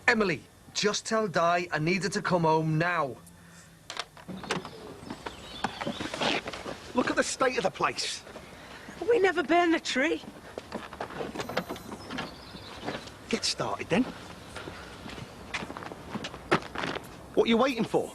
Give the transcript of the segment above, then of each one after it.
Emily, just tell Di I need her to come home now. Look at the state of the place. We never burned the tree. Get started, then. What are you waiting for?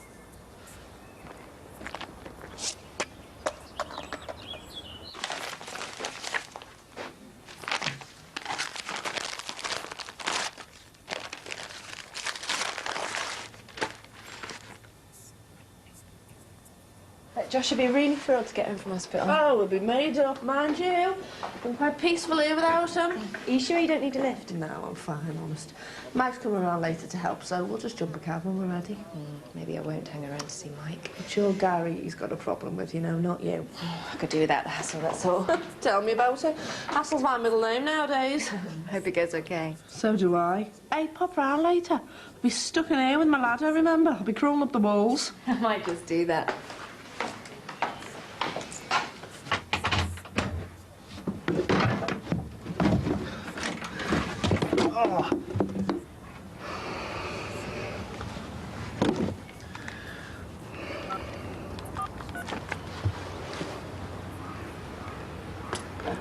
Josh would be really thrilled to get home from hospital. Oh, we'll be made up, mind you. Been quite peaceful here without him. Are you sure you don't need a lift? No, I'm fine, honest. Mike's coming around later to help, so we'll just jump a cab when we're ready. Maybe I won't hang around to see Mike. It's your Gary he's got a problem with, you know, not you. I could do without the hassle, that's all. Tell me about it. Hassle's my middle name nowadays. Hope it goes okay. So do I. Hey, pop round later. I'll be stuck in here with my ladder, remember? I'll be crawling up the walls. I might just do that. Oh.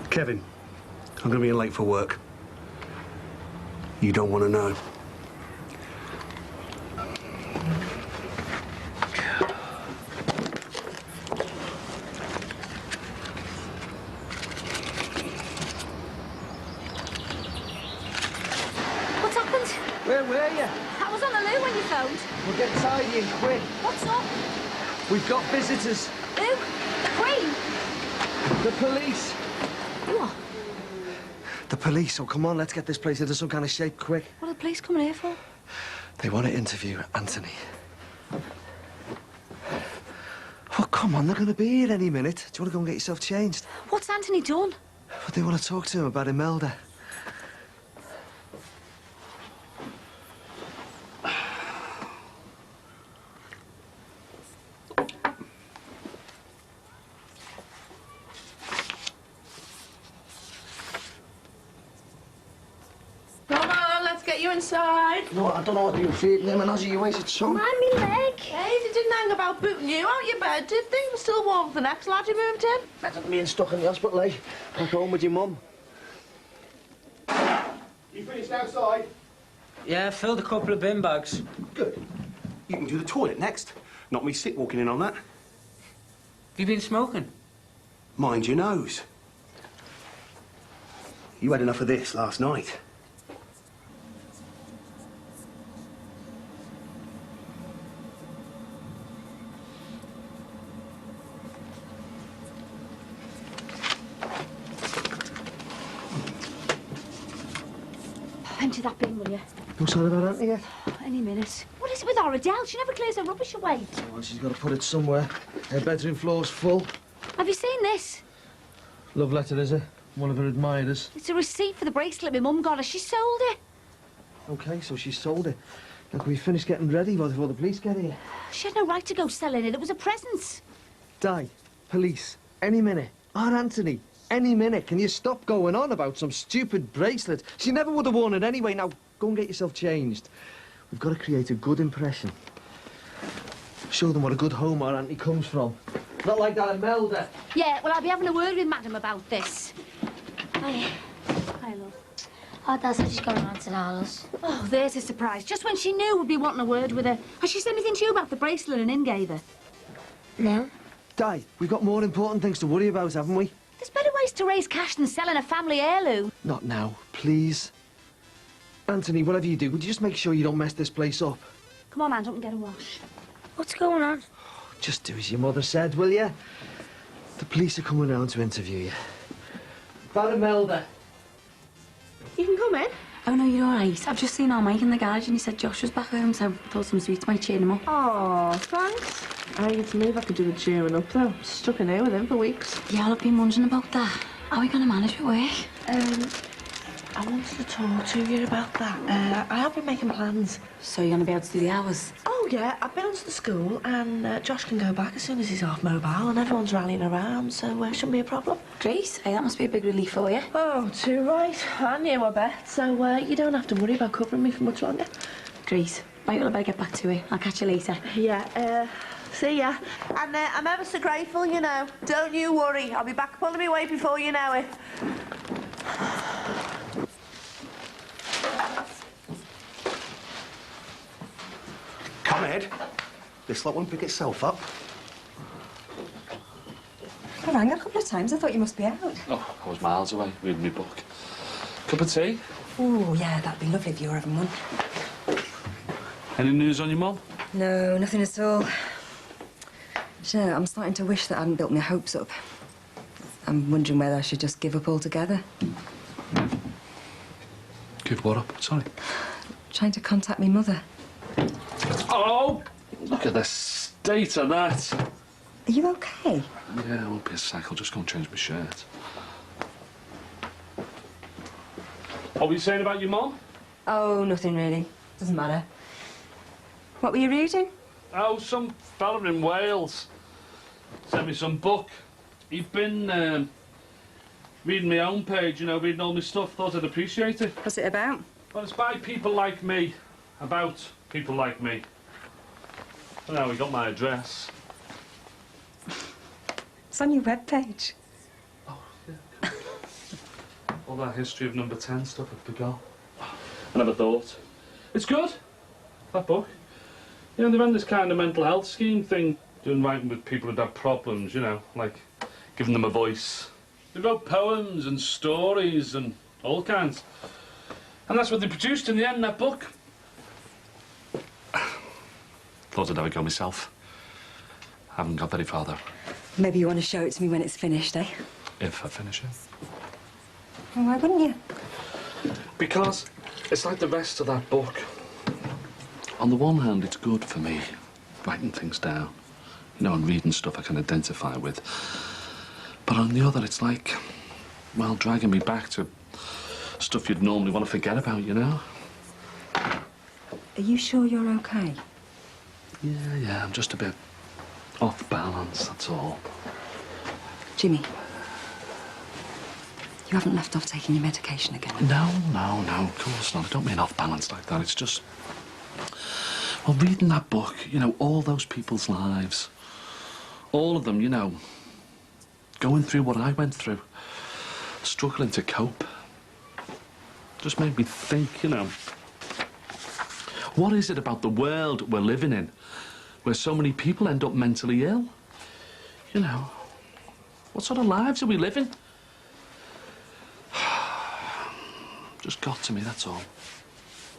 Kevin, I'm going to be in late for work. You don't want to know. What's happened? Where were you? I was on the loo when you phoned. We'll get tidying quick. What's up? We've got visitors. Who? The Queen? The police. Who are? The police. Oh, come on, let's get this place into some kind of shape quick. What are the police coming here for? They want to interview Anthony. Well, come on, they're going to be here any minute. Do you want to go and get yourself changed? What's Anthony done? Well, they want to talk to him about Imelda. Come on, let's get you inside. No, I don't know what you're feeling him, and as you wasted some. Mind me leg. Hey, they didn't hang about booting you out your bed, did they? We're still warm for the next lad you moved in. Better than being stuck in the hospital, eh? Back home with your mum. You finished outside? Yeah, filled a couple of bin bags. Good. You can do the toilet next. Not me sick walking in on that. Have you been smoking? Mind your nose. You had enough of this last night. Empty that bin, will you? No sign about Auntie yet? Any minute. What is it with our Adele? She never clears her rubbish away. Well, she's got to put it somewhere. Her bedroom floor's full. Have you seen this? Love letter, is it? One of her admirers. It's a receipt for the bracelet my mum got her. She sold it. OK, so she sold it. Now, can we finish getting ready before the police get here? She had no right to go selling it. It was a present. Di, police, any minute. Our Anthony, any minute. Can you stop going on about some stupid bracelet? She never would have worn it anyway. Now, go and get yourself changed. We've got to create a good impression. Show them what a good home our Auntie comes from. Not like that Imelda. Yeah, well, I'll be having a word with Madam about this. Hi. Hi, love. Oh, that's how she's going around to Lala's. Oh, there's a surprise. Just when she knew we'd be wanting a word with her. Has she said anything to you about the bracelet and in gave her? No. Di, we've got more important things to worry about, haven't we? There's better ways to raise cash than selling a family heirloom. Not now, please. Anthony, whatever you do, would you just make sure you don't mess this place up? Come on, man, up and get a wash. What's going on? Just do as your mother said, will you? The police are coming round to interview you. About Imelda. You can come in. Oh, no, you're all right. I've just seen our Mike in the garage and he said Josh was back home, so I thought some sweets might cheer him up. Oh, thanks. I need to move. I could do with cheering up, though. Stuck in here with him for weeks. Yeah, I've been wondering about that. How are we going to manage with work? I wanted to talk to you about that. I have been making plans. So you're going to be able to do the hours? Oh, yeah. I've been onto the school, and Josh can go back as soon as he's half mobile, and everyone's rallying around, so shouldn't be a problem. Great. Hey, that must be a big relief for you. Oh, too right. I knew, I bet. So you don't have to worry about covering me for much longer. Grace, right, well, I better get back to it. I'll catch you later. Yeah, see ya. And I'm ever so grateful, you know. Don't you worry. I'll be back upon my way before you know it. Come, Ed. This lot won't pick itself up. I rang a couple of times. I thought you must be out. Oh, I was miles away reading my book. Cup of tea? Oh, yeah, that'd be lovely if you were having one. Any news on your mum? No, nothing at all. Sure, I'm starting to wish that I hadn't built my hopes up. I'm wondering whether I should just give up altogether. Give what up? Sorry. Trying to contact my mother. Oh! Look at the state of that. Are you okay? Yeah, I won't be a sec. I'll just go and change my shirt. What were you saying about your mum? Oh, nothing really. Doesn't matter. What were you reading? Oh, some fella in Wales sent me some book. He'd been reading my own page, you know, reading all my stuff. Thought I'd appreciate it. What's it about? Well, it's by people like me. About people like me. Well, now we got my address. It's on your webpage. Oh, yeah. All that history of number 10 stuff I forgot. I never thought. It's good, that book. You know, they ran this kind of mental health scheme thing, doing writing with people who'd had problems, you know, like giving them a voice. They wrote poems and stories and all kinds. And that's what they produced in the end, that book. Thought I'd have a go myself. Haven't got very far, though. Maybe you want to show it to me when it's finished, eh? If I finish it. Well, why wouldn't you? Because it's like the rest of that book. On the one hand, it's good for me, writing things down, you know, and reading stuff I can identify with. But on the other, it's like, well, dragging me back to stuff you'd normally want to forget about, you know? Are you sure you're okay? Yeah, I'm just a bit off balance, that's all. Jimmy, you haven't left off taking your medication again? No, of course not. I don't mean off balance like that. It's just, well, reading that book, you know, all those people's lives, all of them, you know, going through what I went through, struggling to cope, just made me think, you know, what is it about the world we're living in where so many people end up mentally ill? You know, what sort of lives are we living? Just got to me, that's all.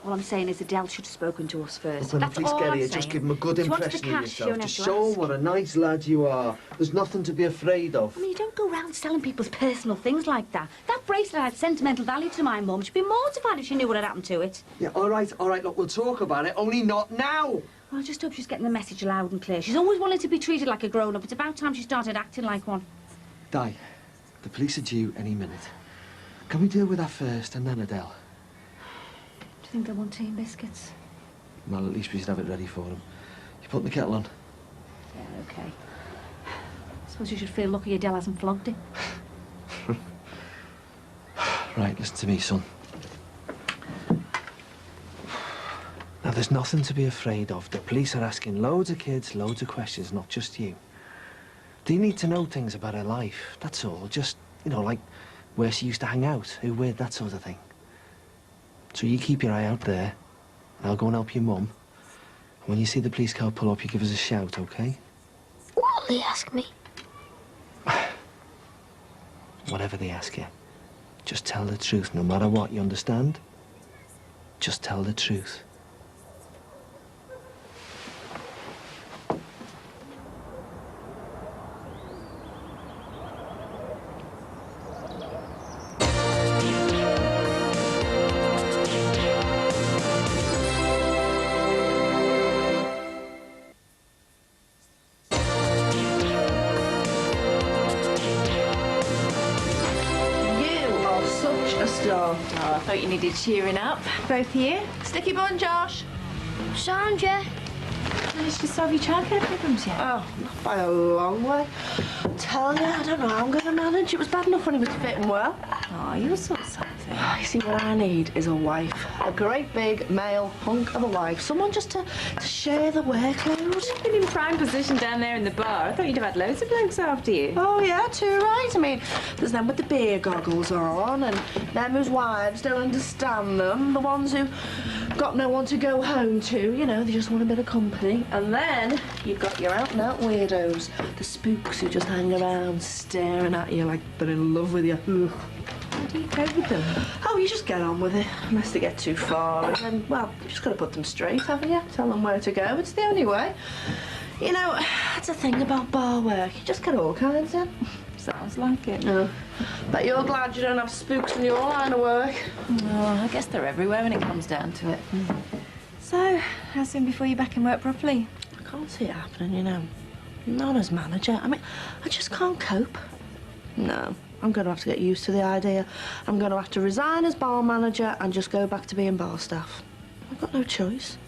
All I'm saying is Adele should have spoken to us first. When That's the police all get I'm here, saying. just give them a good She wants the impression of cash, you don't yourself. have Just to show ask. them what a nice lad you are. There's nothing to be afraid of. I mean, you don't go round selling people's personal things like that. That bracelet had sentimental value to my mum. She'd be mortified if she knew what had happened to it. Yeah, all right, look, we'll talk about it, only not now. Well, I just hope she's getting the message loud and clear. She's always wanted to be treated like a grown-up. It's about time she started acting like one. Di, the police are due any minute. Can we deal with that first and then Adele? Do you think they want tea and biscuits? Well, at least we should have it ready for them. You put the kettle on? Yeah, OK. Suppose you should feel lucky Adele hasn't flogged it. Right, listen to me, son. Now, there's nothing to be afraid of. The police are asking loads of kids, loads of questions, not just you. They need to know things about her life, that's all. Just, you know, like where she used to hang out, who with, that sort of thing. So you keep your eye out there, and I'll go and help your mum. And when you see the police car pull up, you give us a shout, OK? What'll they ask me? Whatever they ask you, just tell the truth, no matter what, you understand? Just tell the truth. Oh, I thought you needed cheering up. Both of you. Sticky bun, Josh. Sandra. Managed to solve your childcare problems yet? Oh, not by a long way. I'm telling you, I don't know how I'm going to manage. It was bad enough when he was fit and well. Oh, you're so soft. anything. You see, what I need is a wife. A great big male hunk of a wife. Someone just to share the workload. You've been in prime position down there in the bar. I thought you'd have had loads of blokes after you. Oh, yeah, too right. I mean, there's them with the beer goggles on, and them whose wives don't understand them, the ones who got no one to go home to, you know, they just want a bit of company. And then you've got your out-and-out weirdos, the spooks who just hang around staring at you like they're in love with you. Ugh. How do you cope with them? Oh, you just get on with it, unless they get too far. And then, well, you just got to put them straight, haven't you? Tell them where to go. It's the only way. You know, that's the thing about bar work. You just get all kinds in. Sounds like it. No. Bet you're glad you don't have spooks in your line of work. Oh, I guess they're everywhere when it comes down to it. So, how soon before you're back in work properly? I can't see it happening, you know. Not as manager. I mean, I just can't cope. No, I'm going to have to get used to the idea. I'm going to have to resign as bar manager and just go back to being bar staff. I've got no choice.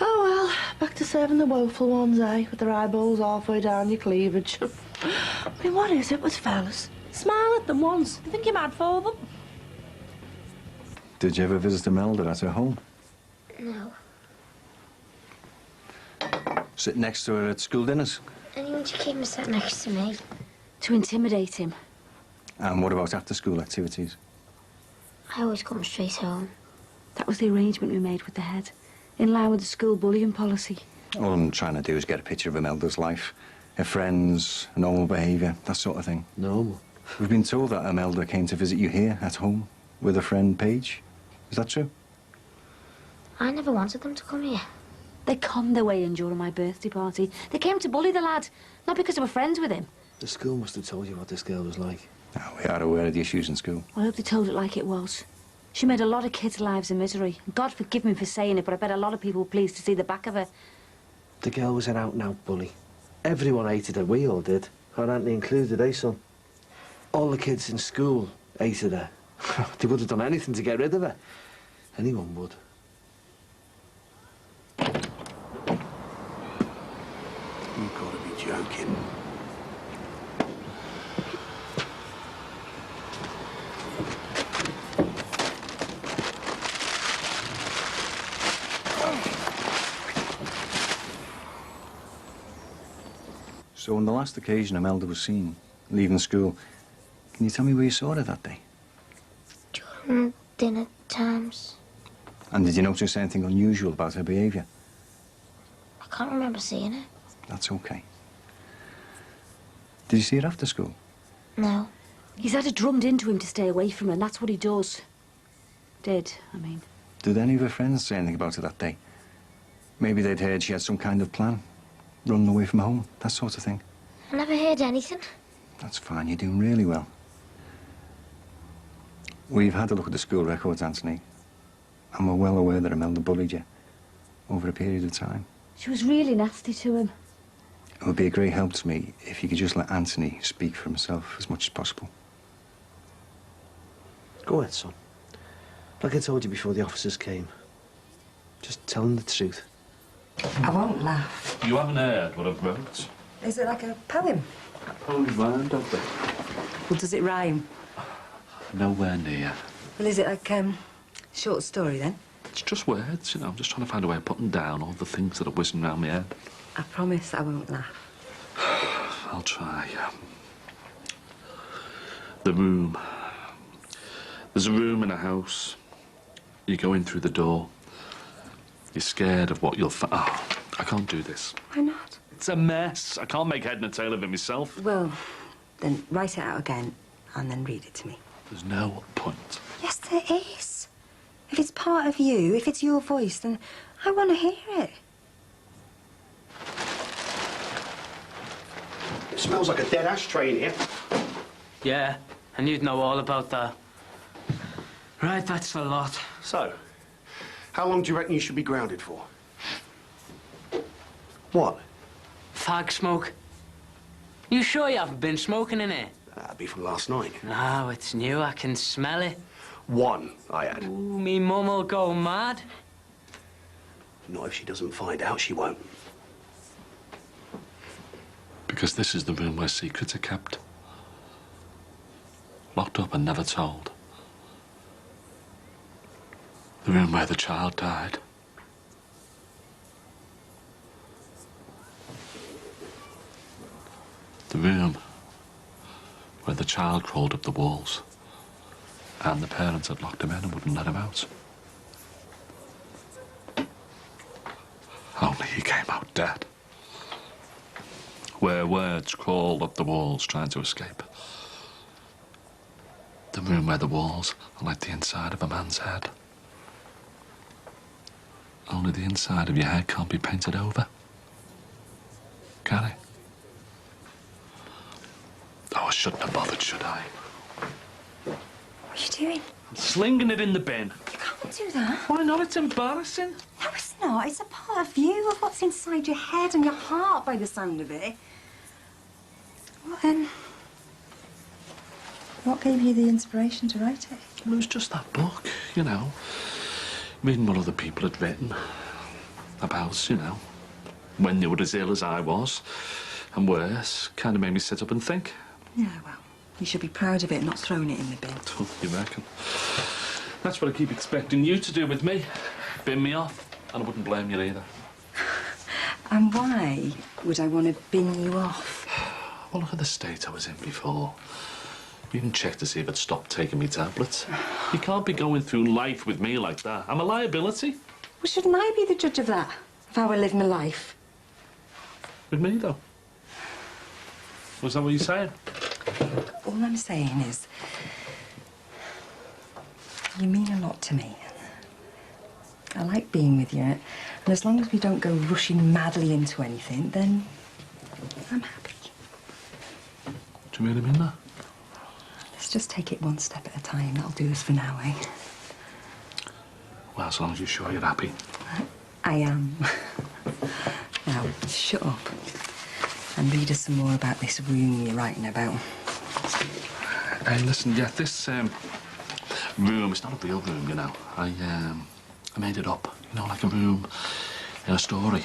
Oh, well, back to serving the woeful ones, eh? With their eyeballs halfway down your cleavage. I mean, what is it with fellas? Smile at them once. You think you're mad for them? Did you ever visit Imelda at her home? No. Sit next to her at school dinners? Anyone to keep him sat next to me. To intimidate him. And what about after-school activities? I always come straight home. That was the arrangement we made with the head, in line with the school bullying policy. All I'm trying to do is get a picture of Imelda's life. Her friends, normal behaviour, that sort of thing. Normal? We've been told that Imelda came to visit you here at home with her friend Paige. Is that true? I never wanted them to come here. They conned their way in during my birthday party. They came to bully the lad, not because they were friends with him. The school must have told you what this girl was like. Oh, we are aware of the issues in school. I hope they told it like it was. She made a lot of kids' lives a misery. God forgive me for saying it, but I bet a lot of people were pleased to see the back of her. The girl was an out-and-out bully. Everyone hated her. We all did. Our auntie included, eh, son? All the kids in school hated her. They would have done anything to get rid of her. Anyone would. You've got to be joking. So on the last occasion Imelda was seen, leaving school, can you tell me where you saw her that day? During dinner times. And did you notice anything unusual about her behaviour? I can't remember seeing her. That's okay. Did you see her after school? No. He's had it drummed into him to stay away from her, and that's what he does. Did, I mean. Did any of her friends say anything about her that day? Maybe they'd heard she had some kind of plan. Running away from home, that sort of thing. I never heard anything. That's fine, you're doing really well. We've had a look at the school records, Anthony, and we're well aware that Imelda bullied you over a period of time. She was really nasty to him. It would be a great help to me if you could just let Anthony speak for himself as much as possible. Go ahead, son. Like I told you before the officers came. Just tell them the truth. I won't laugh. You haven't heard what I've wrote? Is it like a poem? Poems rhyme, don't they? Well, does it rhyme? Nowhere near. Well, is it like, short story, then? It's just words, you know. I'm just trying to find a way of putting down all the things that are whizzing around my head. I promise I won't laugh. I'll try. The room. There's a room in a house. You go in through the door. You're scared of what you'll find. Oh, I can't do this. Why not? It's a mess. I can't make head and tail of it myself. Well, then write it out again and then read it to me. There's no point. Yes, there is. If it's part of you, if it's your voice, then I want to hear it. It smells like a dead ashtray in here. Yeah, and you'd know all about that. Right, that's a lot. So, how long do you reckon you should be grounded for? What? Fag smoke. You sure you haven't been smoking in here? That'd be from last night. No, it's new. I can smell it. One I had. Ooh, me mum'll go mad. Not if she doesn't find out, she won't. Because this is the room where secrets are kept. Locked up and never told. The room where the child died. The room where the child crawled up the walls and the parents had locked him in and wouldn't let him out. Only he came out dead. Where words crawled up the walls trying to escape. The room where the walls are like the inside of a man's head. Only the inside of your head can't be painted over. Can it? Oh, I shouldn't have bothered, should I? What are you doing? I'm slinging it in the bin. You can't do that. Why not? It's embarrassing. No, it's not. It's a part of you, of what's inside your head and your heart by the sound of it. What then? What gave you the inspiration to write it? Well, it was just that book, you know. Reading what other people had written about, you know, when they were as ill as I was, and worse, kind of made me sit up and think. Yeah, well, you should be proud of it, not throwing it in the bin. Oh, you reckon? That's what I keep expecting you to do with me. Bin me off, and I wouldn't blame you either. And why would I want to bin you off? Well, look at the state I was in before. You even check to see if I'd stopped taking me tablets. You can't be going through life with me like that. I'm a liability. Well, shouldn't I be the judge of that? Of how I live my life? With me, though? Was that what you're saying? All I'm saying is, you mean a lot to me. I like being with you, and as long as we don't go rushing madly into anything, then I'm happy. Do you really mean that? Let's just take it one step at a time. That'll do us for now, eh? Well, as long as you're sure you're happy. I am. Now, shut up and read us some more about this room you're writing about. Hey, listen, yeah, this room, it's not a real room, you know. I made it up, you know, like a room in a story.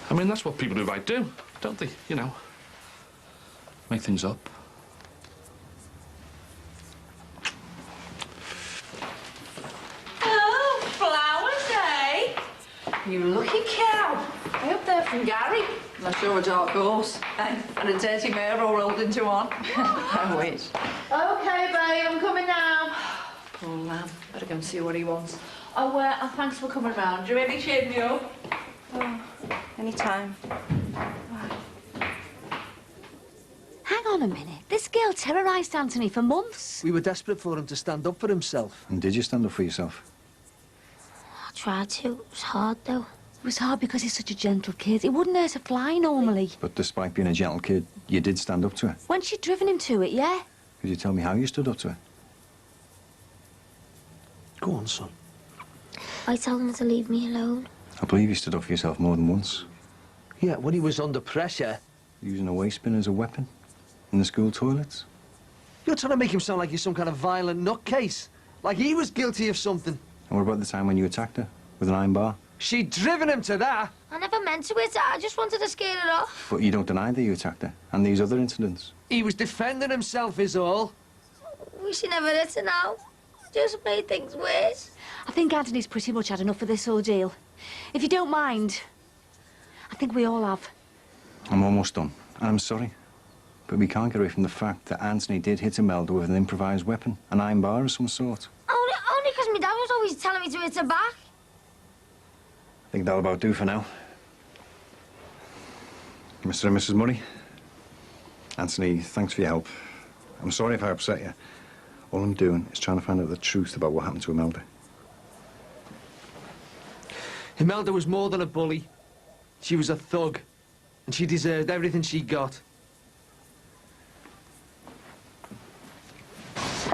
I mean, that's what people who write do, don't they? You know, make things up. Oh, flowers, eh? You lucky cow. I hope they're from Gary. Unless you're a dark horse. And a dirty mare all rolled into one. I wish. Okay, babe, I'm coming now. Poor lamb. Better go and see what he wants. Oh, thanks for coming round. You really cheered me up. Oh, anytime. Hang on a minute. This girl terrorised Anthony for months. We were desperate for him to stand up for himself. And did you stand up for yourself? I tried to. It was hard, though. It was hard because he's such a gentle kid. He wouldn't hurt a fly normally. But despite being a gentle kid, you did stand up to her. When she'd driven him to it, yeah? Could you tell me how you stood up to her? Go on, son. I told him to leave me alone. I believe you stood up for yourself more than once. Yeah, when he was under pressure. Using a waste bin as a weapon in the school toilets. You're trying to make him sound like he's some kind of violent nutcase. Like he was guilty of something. And what about the time when you attacked her with an iron bar? She'd driven him to that. I never meant to it. I just wanted to scare it off. But you don't deny that you attacked her and these other incidents. He was defending himself is all. Wish he never hit her now. Just made things worse. I think Anthony's pretty much had enough of this ordeal. If you don't mind, I think we all have. I'm almost done. And I'm sorry. But we can't get away from the fact that Anthony did hit Imelda with an improvised weapon, an iron bar of some sort. Only because my dad was always telling me to hit her back. I think that'll about do for now. Mr. and Mrs. Murray. Anthony, thanks for your help. I'm sorry if I upset you. All I'm doing is trying to find out the truth about what happened to Imelda. Imelda was more than a bully. She was a thug. And she deserved everything she got.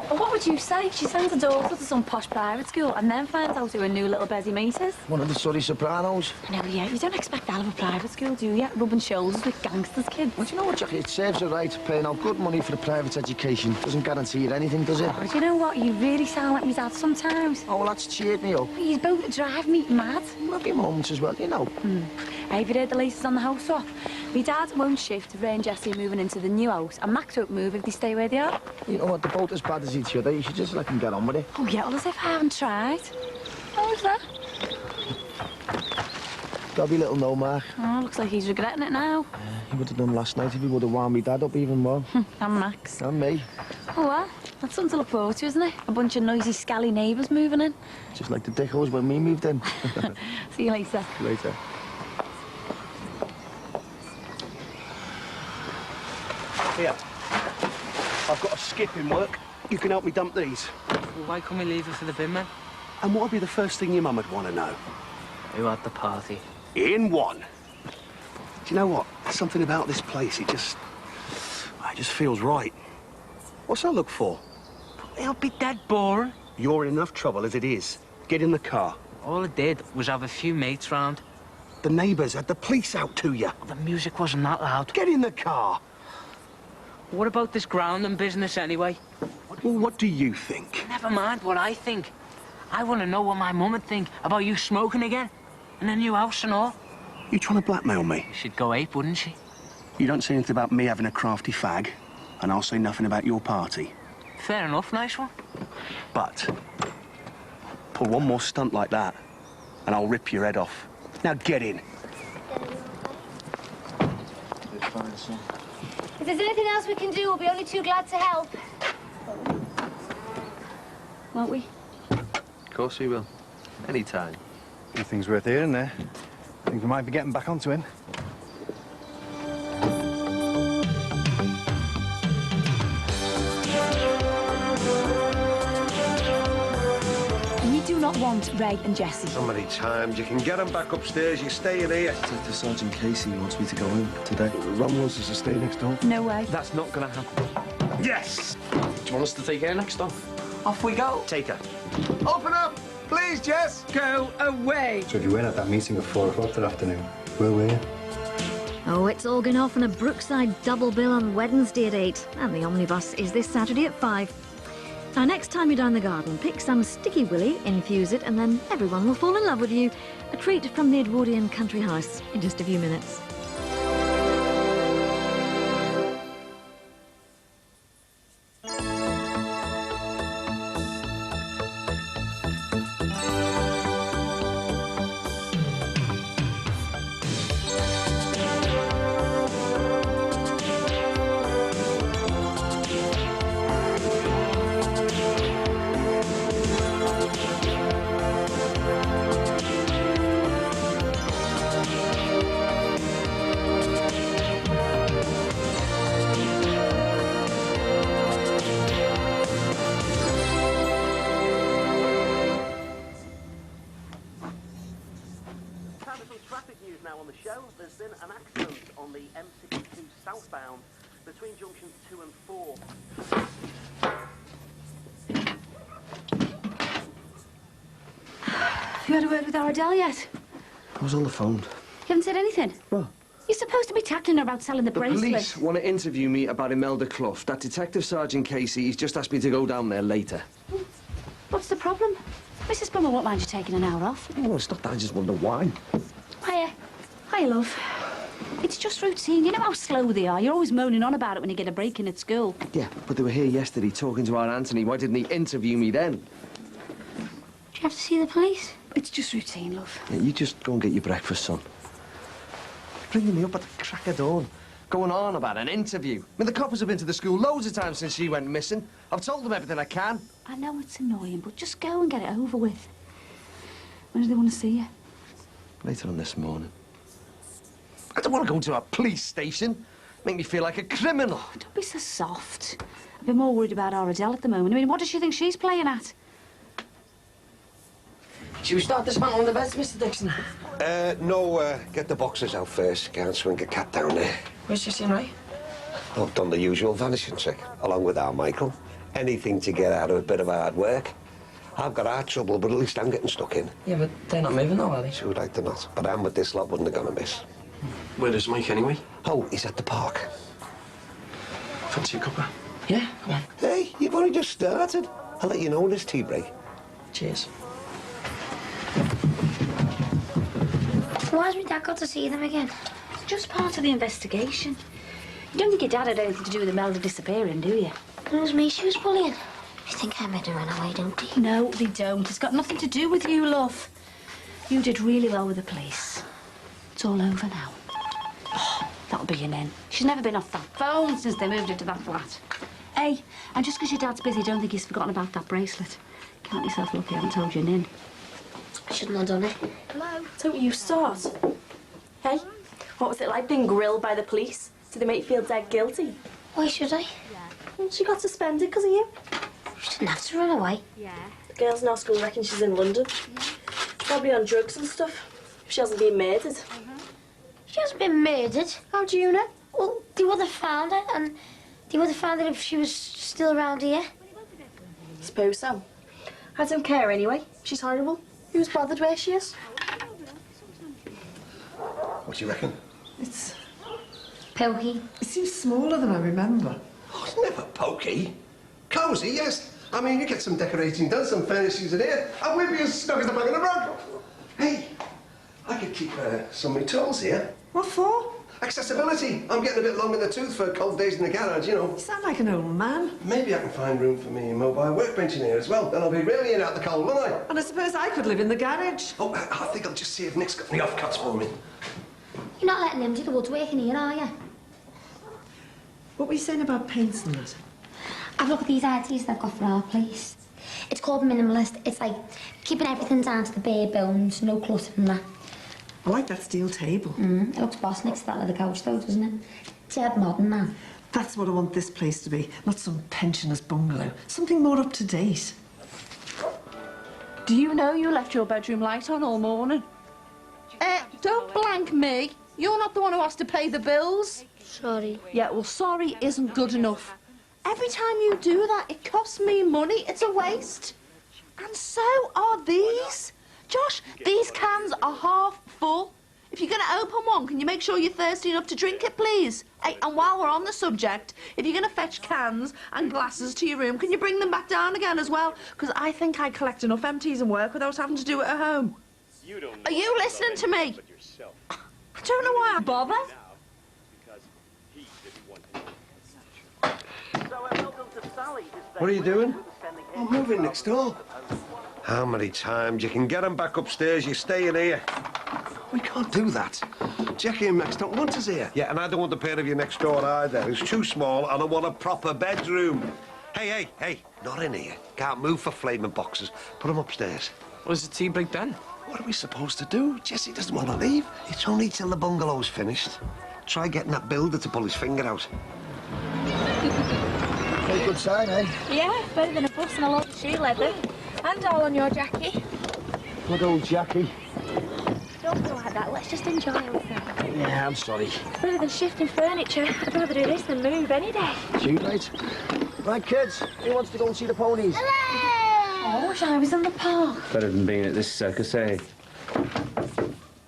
What would you say? She sends her daughter to some posh private school and then finds out who her new little Bessie mate is. One of the Surrey Sopranos. I know, yeah. You don't expect that of a private school, do you? Rubbing shoulders with gangsters, kids. Well, do you know what, Jackie? It serves her right. Paying out good money for a private education doesn't guarantee you anything, does it? Oh, do you know what? You really sound like my dad sometimes. Oh, well, that's cheered me up. You both drive me mad. There'll be moments as well, you know. Have you heard the latest on the house swap? My dad won't shift if Ray and Jessie are moving into the new house, and Max won't move if they stay where they are. You know what? They're both as bad as each other. You should just let them get on with it. Oh, yeah, well, as if I haven't tried. What was that? Dobby little no, Mark. Oh, looks like he's regretting it now. He would have done last night if he would have wound me dad up even more. And Max. And me. Oh, well, that's something to look forward to, isn't it? A bunch of noisy, scally neighbours moving in. Just like the dickholes when we moved in. See you later. Later. Here. I've got a skip in work. You can help me dump these. Well, why can't we leave it for the bin man? And what would be the first thing your mum would want to know? Who had the party? In one. Do you know what? There's something about this place. It just feels right. What's that look for? It'll be dead boring. You're in enough trouble as it is. Get in the car. All it did was have a few mates round. The neighbours had the police out to you. The music wasn't that loud. Get in the car. What about this grounding business anyway? Well, what do you think? Never mind what I think. I want to know what my mum would think about you smoking again. In a new house and all. You trying to blackmail me? She'd go ape, wouldn't she? You don't say anything about me having a crafty fag, and I'll say nothing about your party. Fair enough, nice one. But pull one more stunt like that, and I'll rip your head off. Now get in. If there's anything else we can do, we'll be only too glad to help. Won't we? Of course we will. Anytime. Anything's worth hearing there. I think we might be getting back onto him. We do not want Ray and Jessie. So many times. You can get them back upstairs. You stay in here. Detective Sergeant Casey wants me to go in today. Romulus is to stay next door. No way. That's not going to happen. Yes! Do you want us to take her next door? Off we go. Take her. Open up! Please, Jess! Go away. So you were at that meeting at 4 o'clock that afternoon. Where were you? Oh, it's all going off on a Brookside double bill on Wednesday at 8. And the omnibus is this Saturday at 5. Now, next time you're down the garden, pick some sticky willy, infuse it, and then everyone will fall in love with you. A treat from the Edwardian country house in just a few minutes. Now on the show, there's been an accident on the M62 southbound between junctions 2 and 4. Have you had a word with Ardell yet? I was on the phone. You haven't said anything? What? You're supposed to be tackling her about selling the bracelet. Police want to interview me about Imelda Clough. That Detective Sergeant Casey, he's just asked me to go down there later. What's the problem? Mrs. Bummer won't mind you taking an hour off. Oh, it's not that. I just wonder why. Hiya. Hiya, love. It's just routine. You know how slow they are. You're always moaning on about it when you get a break in at school. Yeah, but they were here yesterday talking to our Anthony. Why didn't he interview me then? Do you have to see the police? It's just routine, love. Yeah, you just go and get your breakfast, son. Bringing me up at the crack of dawn. Going on about an interview. I mean, the coppers have been to the school loads of times since she went missing. I've told them everything I can. I know it's annoying, but just go and get it over with. When do they want to see you? Later on this morning. I don't want to go to a police station. Make me feel like a criminal. Don't be so soft. I've been more worried about Ardell at the moment. I mean, what does she think she's playing at? Should we start dismantling the beds, Mr. Dixon? No, get the boxes out first. Can't swing a cat down there. Where's Jessie and Ray? I've done the usual vanishing trick, along with our Michael. Anything to get out of a bit of hard work. I've got heart trouble, but at least I'm getting stuck in. Yeah, but they're not moving though, are they? Sure, like they're not. But I'm with this lot, wouldn't have gone amiss. Where is Mike anyway? Oh, he's at the park. Fancy a cuppa? Yeah, come on. Hey, you've only just started. I'll let you know when it's tea break. Cheers. Why's my dad got to see them again? just part of the investigation. You don't think your dad had anything to do with Imelda disappearing, do you? It was me she was bullying. I think I made her run away, don't you? No, they don't. It's got nothing to do with you, love. You did really well with the police. It's all over now. Oh, that'll be an end. She's never been off that phone since they moved into that flat. Hey, and just because your dad's busy, don't think he's forgotten about that bracelet. Count yourself lucky I haven't told you in. I shouldn't have done it. Hello. Don't you start. Hey, what was it like being grilled by the police? Did they make you feel dead guilty? Why should I? Well, she got suspended because of you. She didn't have to run away. The girls in our school reckon she's in London. Probably on drugs and stuff. If she hasn't been murdered. She hasn't been murdered. How do you know? Well, they would have found her, and they would have found her if she was still around here. Suppose so. I don't care anyway. She's horrible. Who's bothered where she is? What do you reckon? It's pokey. It seems smaller than I remember. Oh, it's never pokey. Cosy, yes. I mean, you get some decorating done, some furnishings in here, and we'll be as snug as a bug in a rug. Hey, I could keep some of my tools here. What for? Accessibility. I'm getting a bit long in the tooth for cold days in the garage, you know. You sound like an old man. Maybe I can find room for me mobile workbench in here as well. Then I'll be really in out the cold, won't I? And I suppose I could live in the garage. Oh, I think I'll just see if Nick's got any offcuts for me. You're not letting him do the woodworking here, are you? What were you saying about paints and that? Have a look at these ideas they've got for our place. It's called minimalist. It's like keeping everything down to the bare bones, no clutter and that. I like that steel table. It looks boss next to that leather couch though, doesn't it? It's dead modern now. That's what I want this place to be. Not some pensioner's bungalow. Something more up to date. Do you know you left your bedroom light on all morning? Don't blank me. You're not the one who has to pay the bills. Sorry. Yeah, well, sorry isn't good enough. Every time you do that, it costs me money. It's a waste. And so are these. Josh, these cans are half full. If you're going to open one, can you make sure you're thirsty enough to drink it, please? Hey, and while we're on the subject, if you're going to fetch cans and glasses to your room, can you bring them back down again as well? Because I think I collect enough empties and work without having to do it at home. Are you listening to me? I don't know why I bother. What are you doing? I'm moving next door. How many times you can get them back upstairs? You're staying here. We can't do that. Jackie and Max don't want us here. Yeah, and I don't want the pair of you next door either. It's too small and I want a proper bedroom. Hey, not in here. Can't move for flaming boxes. Put them upstairs. Well, is the tea break then? What are we supposed to do? Jessie doesn't want to leave. It's only till the bungalow's finished. Try getting that builder to pull his finger out. Very good sign, eh? Yeah, better than a bus and a lot of shoe leather. And all on your Jackie. Good old Jackie. Don't go like that, let's just enjoy ourselves. Yeah, I'm sorry. Rather than shifting furniture, I'd rather do this than move any day. Too late. Right, kids, who wants to go and see the ponies? Oh, I wish I was in the park. Better than being at this circus, eh?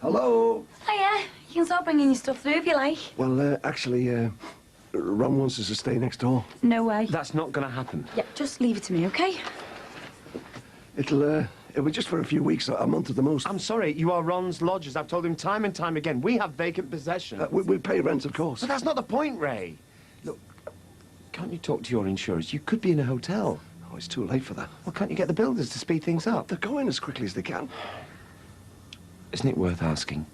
Hello? Hiya, you can start bringing your stuff through if you like. Well, actually, Ron wants us to stay next door. No way. That's not going to happen. Yeah, just leave it to me, OK? It'll be just for a few weeks, a month at the most. I'm sorry, you are Ron's lodgers. I've told him time and time again. We have vacant possession. We pay rent, of course. But that's not the point, Ray. Look, can't you talk to your insurers? You could be in a hotel. Oh, it's too late for that. Well, can't you get the builders to speed things up? They're going as quickly as they can. Isn't it worth asking?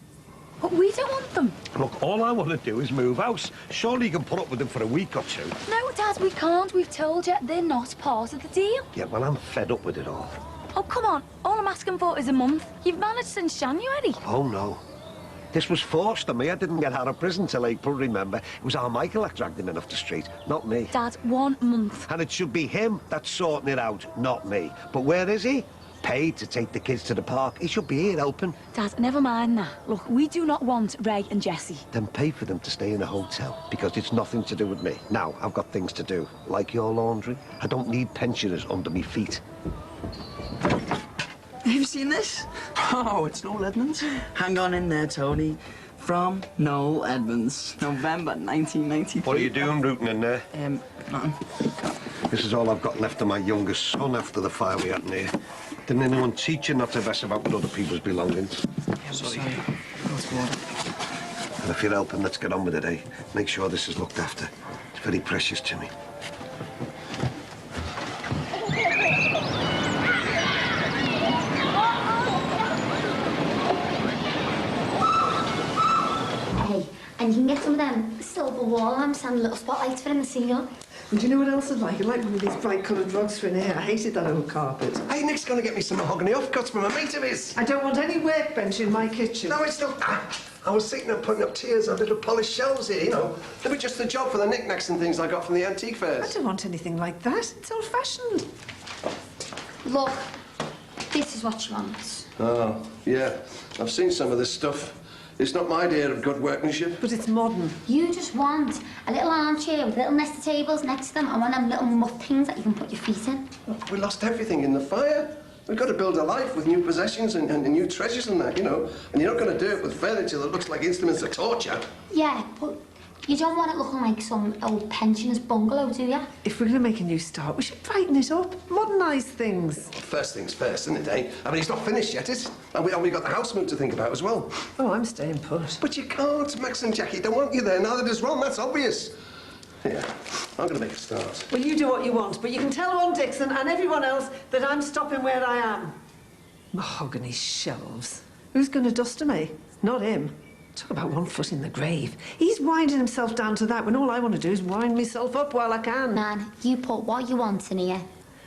But we don't want them. Look, all I want to do is move house. Surely you can put up with them for a week or two. No, Dad, we can't. We've told you they're not part of the deal. Yeah, well, I'm fed up with it all. Oh, come on. All I'm asking for is a month. You've managed since January. Oh, no. This was forced on me. I didn't get out of prison till April, remember? It was our Michael that dragged him in off the street, not me. Dad, 1 month. And it should be him that's sorting it out, not me. But where is he? Paid to take the kids to the park. He should be here helping. Dad, never mind that. Look, we do not want Ray and Jessie. Then pay for them to stay in a hotel, because it's nothing to do with me. Now, I've got things to do, like your laundry. I don't need pensioners under me feet. Have you seen this? Oh, it's Noel Edmonds. Hang on in there, Tony. From Noel Edmonds, November 1993. What are you doing rooting in there? Nothing. This is all I've got left of my youngest son after the fire we had in here. Didn't anyone teach you not to mess about with other people's belongings? Yeah, sorry. That's water. And if you're helping, let's get on with it, eh? Make sure this is looked after. It's very precious to me. Hey, and you can get some of them silver wall lamps and little spotlights for in the ceiling. And do you know what else I'd like? I'd like one of these bright-coloured rugs for in here. I hated that old carpet. Hey, Nick's gonna get me some mahogany offcuts from a mate of his. I don't want any workbench in my kitchen. No, it's not. I was sitting and putting up tiers on little polished shelves here, you know. They were just the job for the knickknacks and things I got from the antique fairs. I don't want anything like that. It's old-fashioned. Look, this is what she wants. Oh, yeah. I've seen some of this stuff. It's not my idea of good workmanship. But it's modern. You just want a little armchair with little nested tables next to them and one of them little muff things that you can put your feet in. Look, we lost everything in the fire. We've got to build a life with new possessions and new treasures and that, you know. And you're not going to do it with furniture that looks like instruments of torture. Yeah, but you don't want it looking like some old pensioner's bungalow, do you? If we're going to make a new start, we should brighten it up, modernise things. First things first, isn't it, eh? I mean, it's not finished yet, is it? And we got the house move to think about as well. Oh, I'm staying put. But you can't. Max and Jackie don't want you there. Neither does Ron, that's obvious. Yeah, I'm going to make a start. Well, you do what you want, but you can tell Ron Dixon and everyone else that I'm stopping where I am. Mahogany shelves. Who's going to dust them, eh? Not him. Talk about 1 foot in the grave. He's winding himself down to that when all I want to do is wind myself up while I can. Man, you put what you want in here.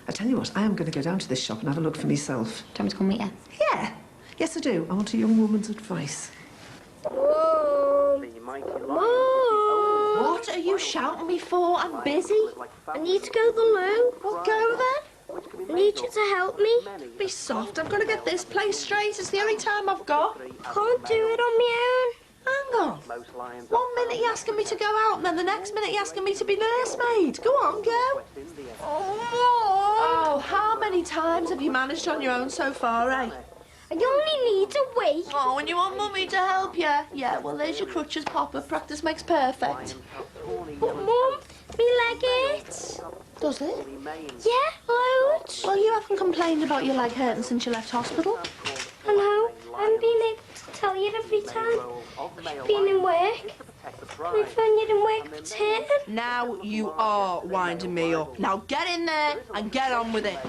I tell you what, I am going to go down to this shop and have a look for myself. Do you want me to come meet you? Yeah. Yes, I do. I want a young woman's advice. Mom! What are you shouting me for? I'm busy. I need to go to the loo. Well, go then. I need you to help me. Be soft. I've got to get this place straight. It's the only time I've got. Can't do it on my own. Hang on. 1 minute you're asking me to go out, and then the next minute you're asking me to be nursemaid. Go on, go. Oh, how many times have you managed on your own so far, eh? I only need a week. Oh, and you want Mummy to help you? Yeah, well, there's your crutches, Papa. Practice makes perfect. But, Mum, me leg hurts. Does it? Yeah, loads. Well, you haven't complained about your leg hurting since you left hospital. I know. I haven't been able to tell you every time. You've been in work. My phone you didn't work for term. Now you are winding me up. Now get in there and get on with it.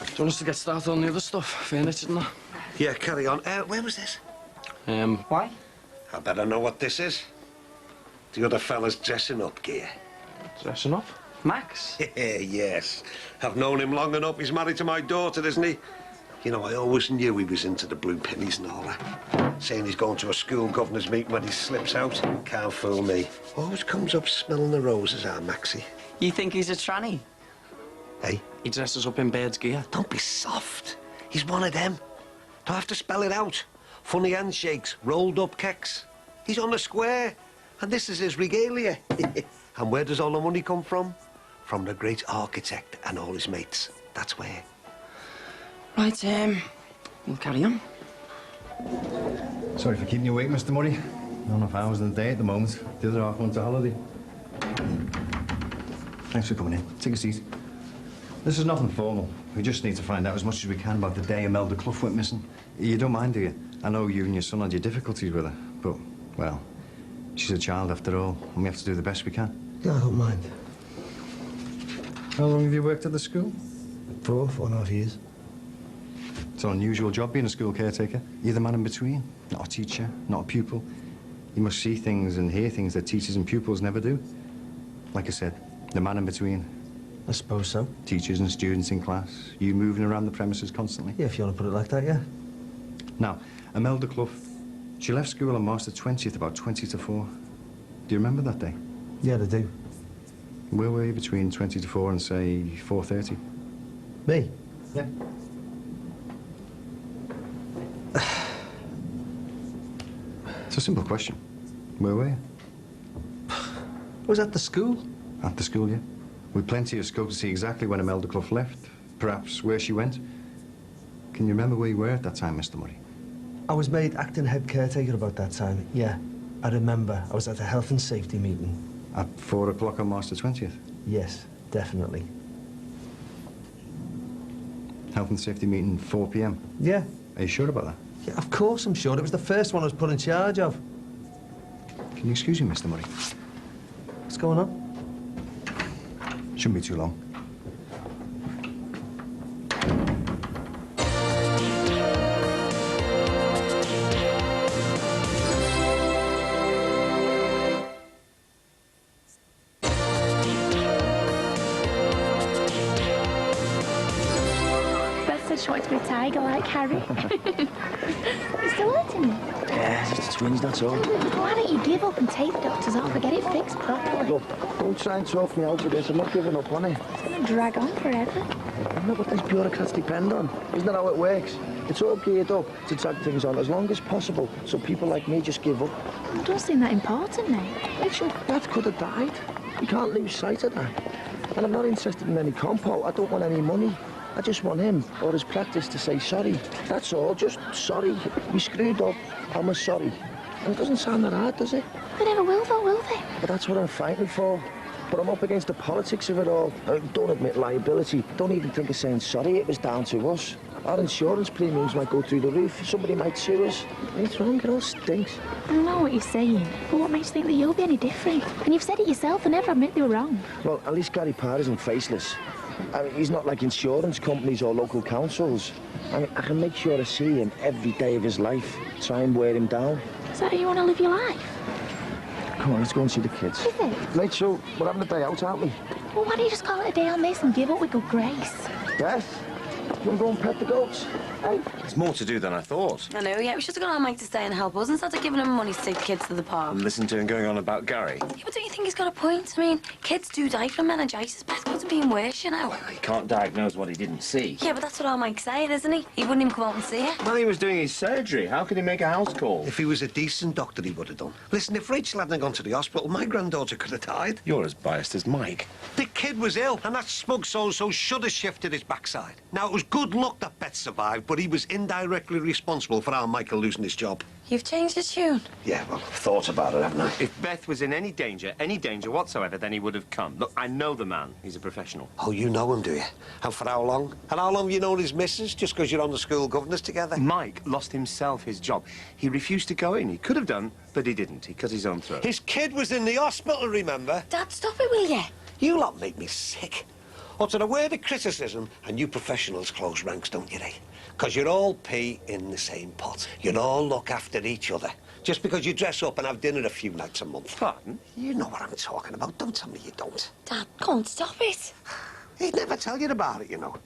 Do you want us to get started on the other stuff? Furniture and that? Yeah, carry on. Where was this? Why? I better know what this is. The other fella's dressing up gear. Dressing up? Max? Yes. I've known him long enough. He's married to my daughter, isn't he? You know, I always knew he was into the blue pennies and all that. Saying he's going to a school governor's meeting when he slips out. Can't fool me. Always comes up smelling the roses, our Maxie. You think he's a tranny? Hey? He dresses up in bird's gear. Don't be soft. He's one of them. Don't have to spell it out. Funny handshakes, rolled up kecks. He's on the square. And this is his regalia. And where does all the money come from? From the great architect and all his mates. That's where. Right, we'll carry on. Sorry for keeping you awake, Mr. Murray. Not enough hours in the day at the moment. The other half went to holiday. Thanks for coming in. Take a seat. This is nothing formal. We just need to find out as much as we can about the day Imelda Clough went missing. You don't mind, do you? I know you and your son had your difficulties with her, but, well, she's a child after all, and we have to do the best we can. Yeah, I don't mind. How long have you worked at the school? 4.5 years. It's an unusual job being a school caretaker. You're the man in between, not a teacher, not a pupil. You must see things and hear things that teachers and pupils never do. Like I said, the man in between. I suppose so. Teachers and students in class, you moving around the premises constantly. Yeah, if you want to put it like that, yeah. Now, Imelda Clough, she left school on March the 20th, about 20 to 4. Do you remember that day? Yeah, I do. Where were you between 20 to 4 and, say, 4:30? Me? Yeah. It's a simple question. Where were you? I was at the school. At the school, yeah. With plenty of scope to see exactly when Imelda Clough left, perhaps where she went. Can you remember where you were at that time, Mr. Murray? I was made acting head caretaker about that time, yeah. I remember. I was at a health and safety meeting. At 4 o'clock on March the 20th? Yes, definitely. Health and safety meeting, 4 p.m.? Yeah. Are you sure about that? Yeah, of course I'm sure. It was the first one I was put in charge of. Can you excuse me, Mr. Murray? What's going on? Shouldn't be too long. Beth said she wanted to be a tiger like Harry. You still hurting me? Yeah, just a twinge, that's all. Why don't you give up and take the doctors off and get it fixed properly? Look, don't try and talk me out of this. I'm not giving up on it. It's going to drag on forever. I know what these bureaucrats depend on. Isn't that how it works? It's all geared up to drag things on as long as possible, so people like me just give up. It doesn't seem that important now. Listen, Dad could have died. You can't lose sight of that. And I'm not interested in any compo. I don't want any money. I just want him, or his practice, to say sorry. That's all, just sorry. We screwed up, I'm sorry. And it doesn't sound that hard, does it? They never will, though, will they? But that's what I'm fighting for. But I'm up against the politics of it all. Don't admit liability. Don't even think of saying sorry. It was down to us. Our insurance premiums might go through the roof. Somebody might sue us. What's wrong? It all stinks. I know what you're saying, but what makes you think that you'll be any different? And you've said it yourself, and never admit they were wrong. Well, at least Gary Parr isn't faceless. I mean, he's not like insurance companies or local councils. I mean, I can make sure I see him every day of his life, try and wear him down. Is that how you want to live your life? Come on, let's go and see the kids. Is it? Right, so we're having a day out, aren't we? Well, why don't you just call it a day on this and give up with good grace? Beth, you want to go and pet the goats? Hey? There's more to do than I thought. I know, yeah. We should have got our Mike to stay and help us instead of giving him money to take the kids to the park. And listen to him going on about Gary. Yeah, but don't you think he's got a point? I mean, kids do die from meningitis. Beth couldn't be worse, you know. Well, he can't diagnose what he didn't see. Yeah, but that's what our Mike's saying, isn't he? He wouldn't even come out and see it. Well, he was doing his surgery. How could he make a house call? If he was a decent doctor, he would have done. Listen, if Rachel hadn't gone to the hospital, my granddaughter could have died. You're as biased as Mike. The kid was ill, and that smug so-and-so should have shifted his backside. Now, it was good luck that Beth survived, but he was indirectly responsible for our Michael losing his job. You've changed his tune. Yeah, well, I've thought about it, haven't I? If Beth was in any danger whatsoever, then he would have come. Look, I know the man. He's a professional. Oh, you know him, do you? And for how long? And how long have you known his missus, just because you're on the school governors together? Mike lost himself his job. He refused to go in. He could have done, but he didn't. He cut his own throat. His kid was in the hospital, remember? Dad, stop it, will you? You lot make me sick. Utter a word of criticism, and you professionals close ranks, don't you, eh? Because you're all pea in the same pot. You all look after each other. Just because you dress up and have dinner a few nights a month. Pardon? You know what I'm talking about. Don't tell me you don't. Dad, go on, stop it. He'd never tell you about it, you know.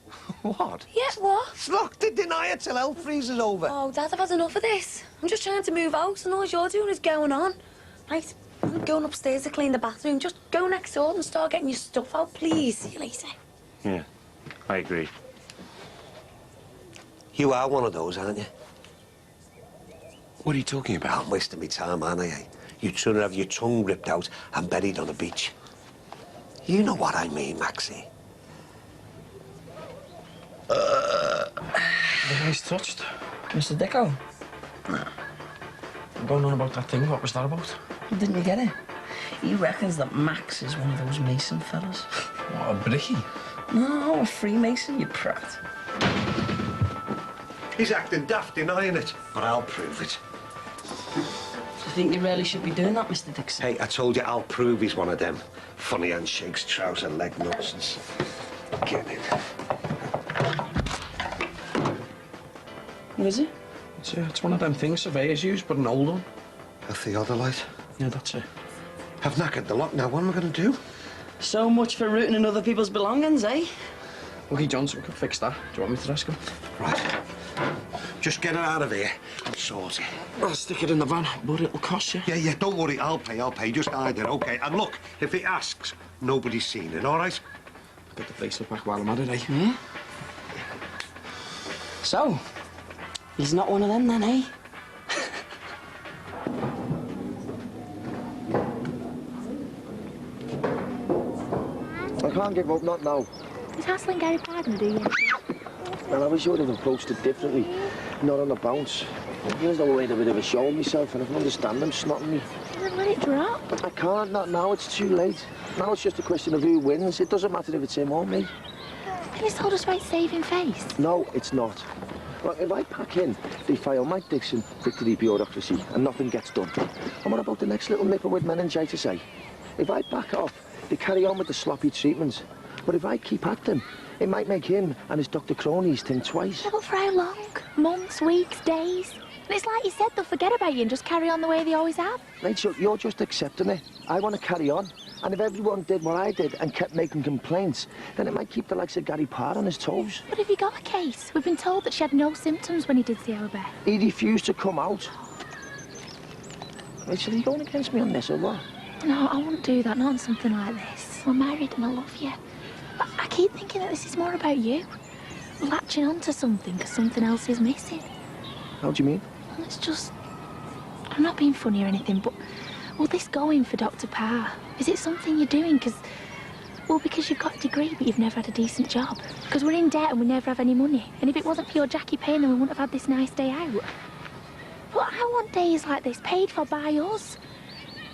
What? Yeah, what? Look, they deny it till hell freezes over. Oh, Dad, I've had enough of this. I'm just trying to move out, and all you're doing is going on. Right, I'm going upstairs to clean the bathroom. Just go next door and start getting your stuff out, please. See you later. Yeah, I agree. You are one of those, aren't you? What are you talking about? I'm wasting my time, aren't I, eh? You'd sooner have your tongue ripped out and buried on a beach. You know what I mean, Maxie. Nice touched. Mr. Dicko? I'm going on about that thing. What was that about? Well, didn't you get it? He reckons that Max is one of those Mason fellas. What, a brickie? No, a Freemason, you prat. He's acting daft denying it, but I'll prove it. Do you think you really should be doing that, Mr. Dixon? Hey, I told you I'll prove he's one of them. Funny handshakes, trouser leg nonsense. Get in. What is it? It's one of them things surveyors use, but an old one. A theodolite? Yeah, that's it. I've knackered the lock now. What am I going to do? So much for rooting in other people's belongings, eh? Okay, Johnson, we can fix that. Do you want me to ask him? Right. Just get it out of here and sort it. I'll stick it in the van, but it'll cost you. Yeah, don't worry. I'll pay. Just hide it, OK? And look, if he asks, nobody's seen it, all right? Get the bracelet back while I'm at it, eh? Yeah? So, he's not one of them then, eh? I can't give up, not now. Is hassling Gary Parr going to do you? Well, I wish you would have approached it differently, not on the bounce. There's no way to bit of a show myself, and I can understand them snotting me. Then let it drop. I can't, not now, it's too late. Now it's just a question of who wins. It doesn't matter if it's him or me. Can you told us about saving face? No, it's not. Look, if I pack in, they file Mike Dixon, victory bureaucracy, and nothing gets done. And what about the next little nipper with meningitis, eh? If I back off, they carry on with the sloppy treatments. But if I keep at them, it might make him and his Dr. Cronies think twice. Yeah, but for how long? Months, weeks, days? And it's like you said, they'll forget about you and just carry on the way they always have. Rachel, you're just accepting it. I want to carry on. And if everyone did what I did and kept making complaints, then it might keep the likes of Gary Parr on his toes. But have you got a case? We've been told that she had no symptoms when he did see her bed. He refused to come out. Rachel, are you going against me on this or what? No, I wouldn't do that, not on something like this. We're married and I love you. But I keep thinking that this is more about you. Latching onto something because something else is missing. How do you mean? It's just... I'm not being funny or anything, but... Well, this going for Dr. Parr, is it something you're doing because... Well, because you've got a degree but you've never had a decent job? Because we're in debt and we never have any money. And if it wasn't for your Jackie paying, then we wouldn't have had this nice day out. But I want days like this paid for by us.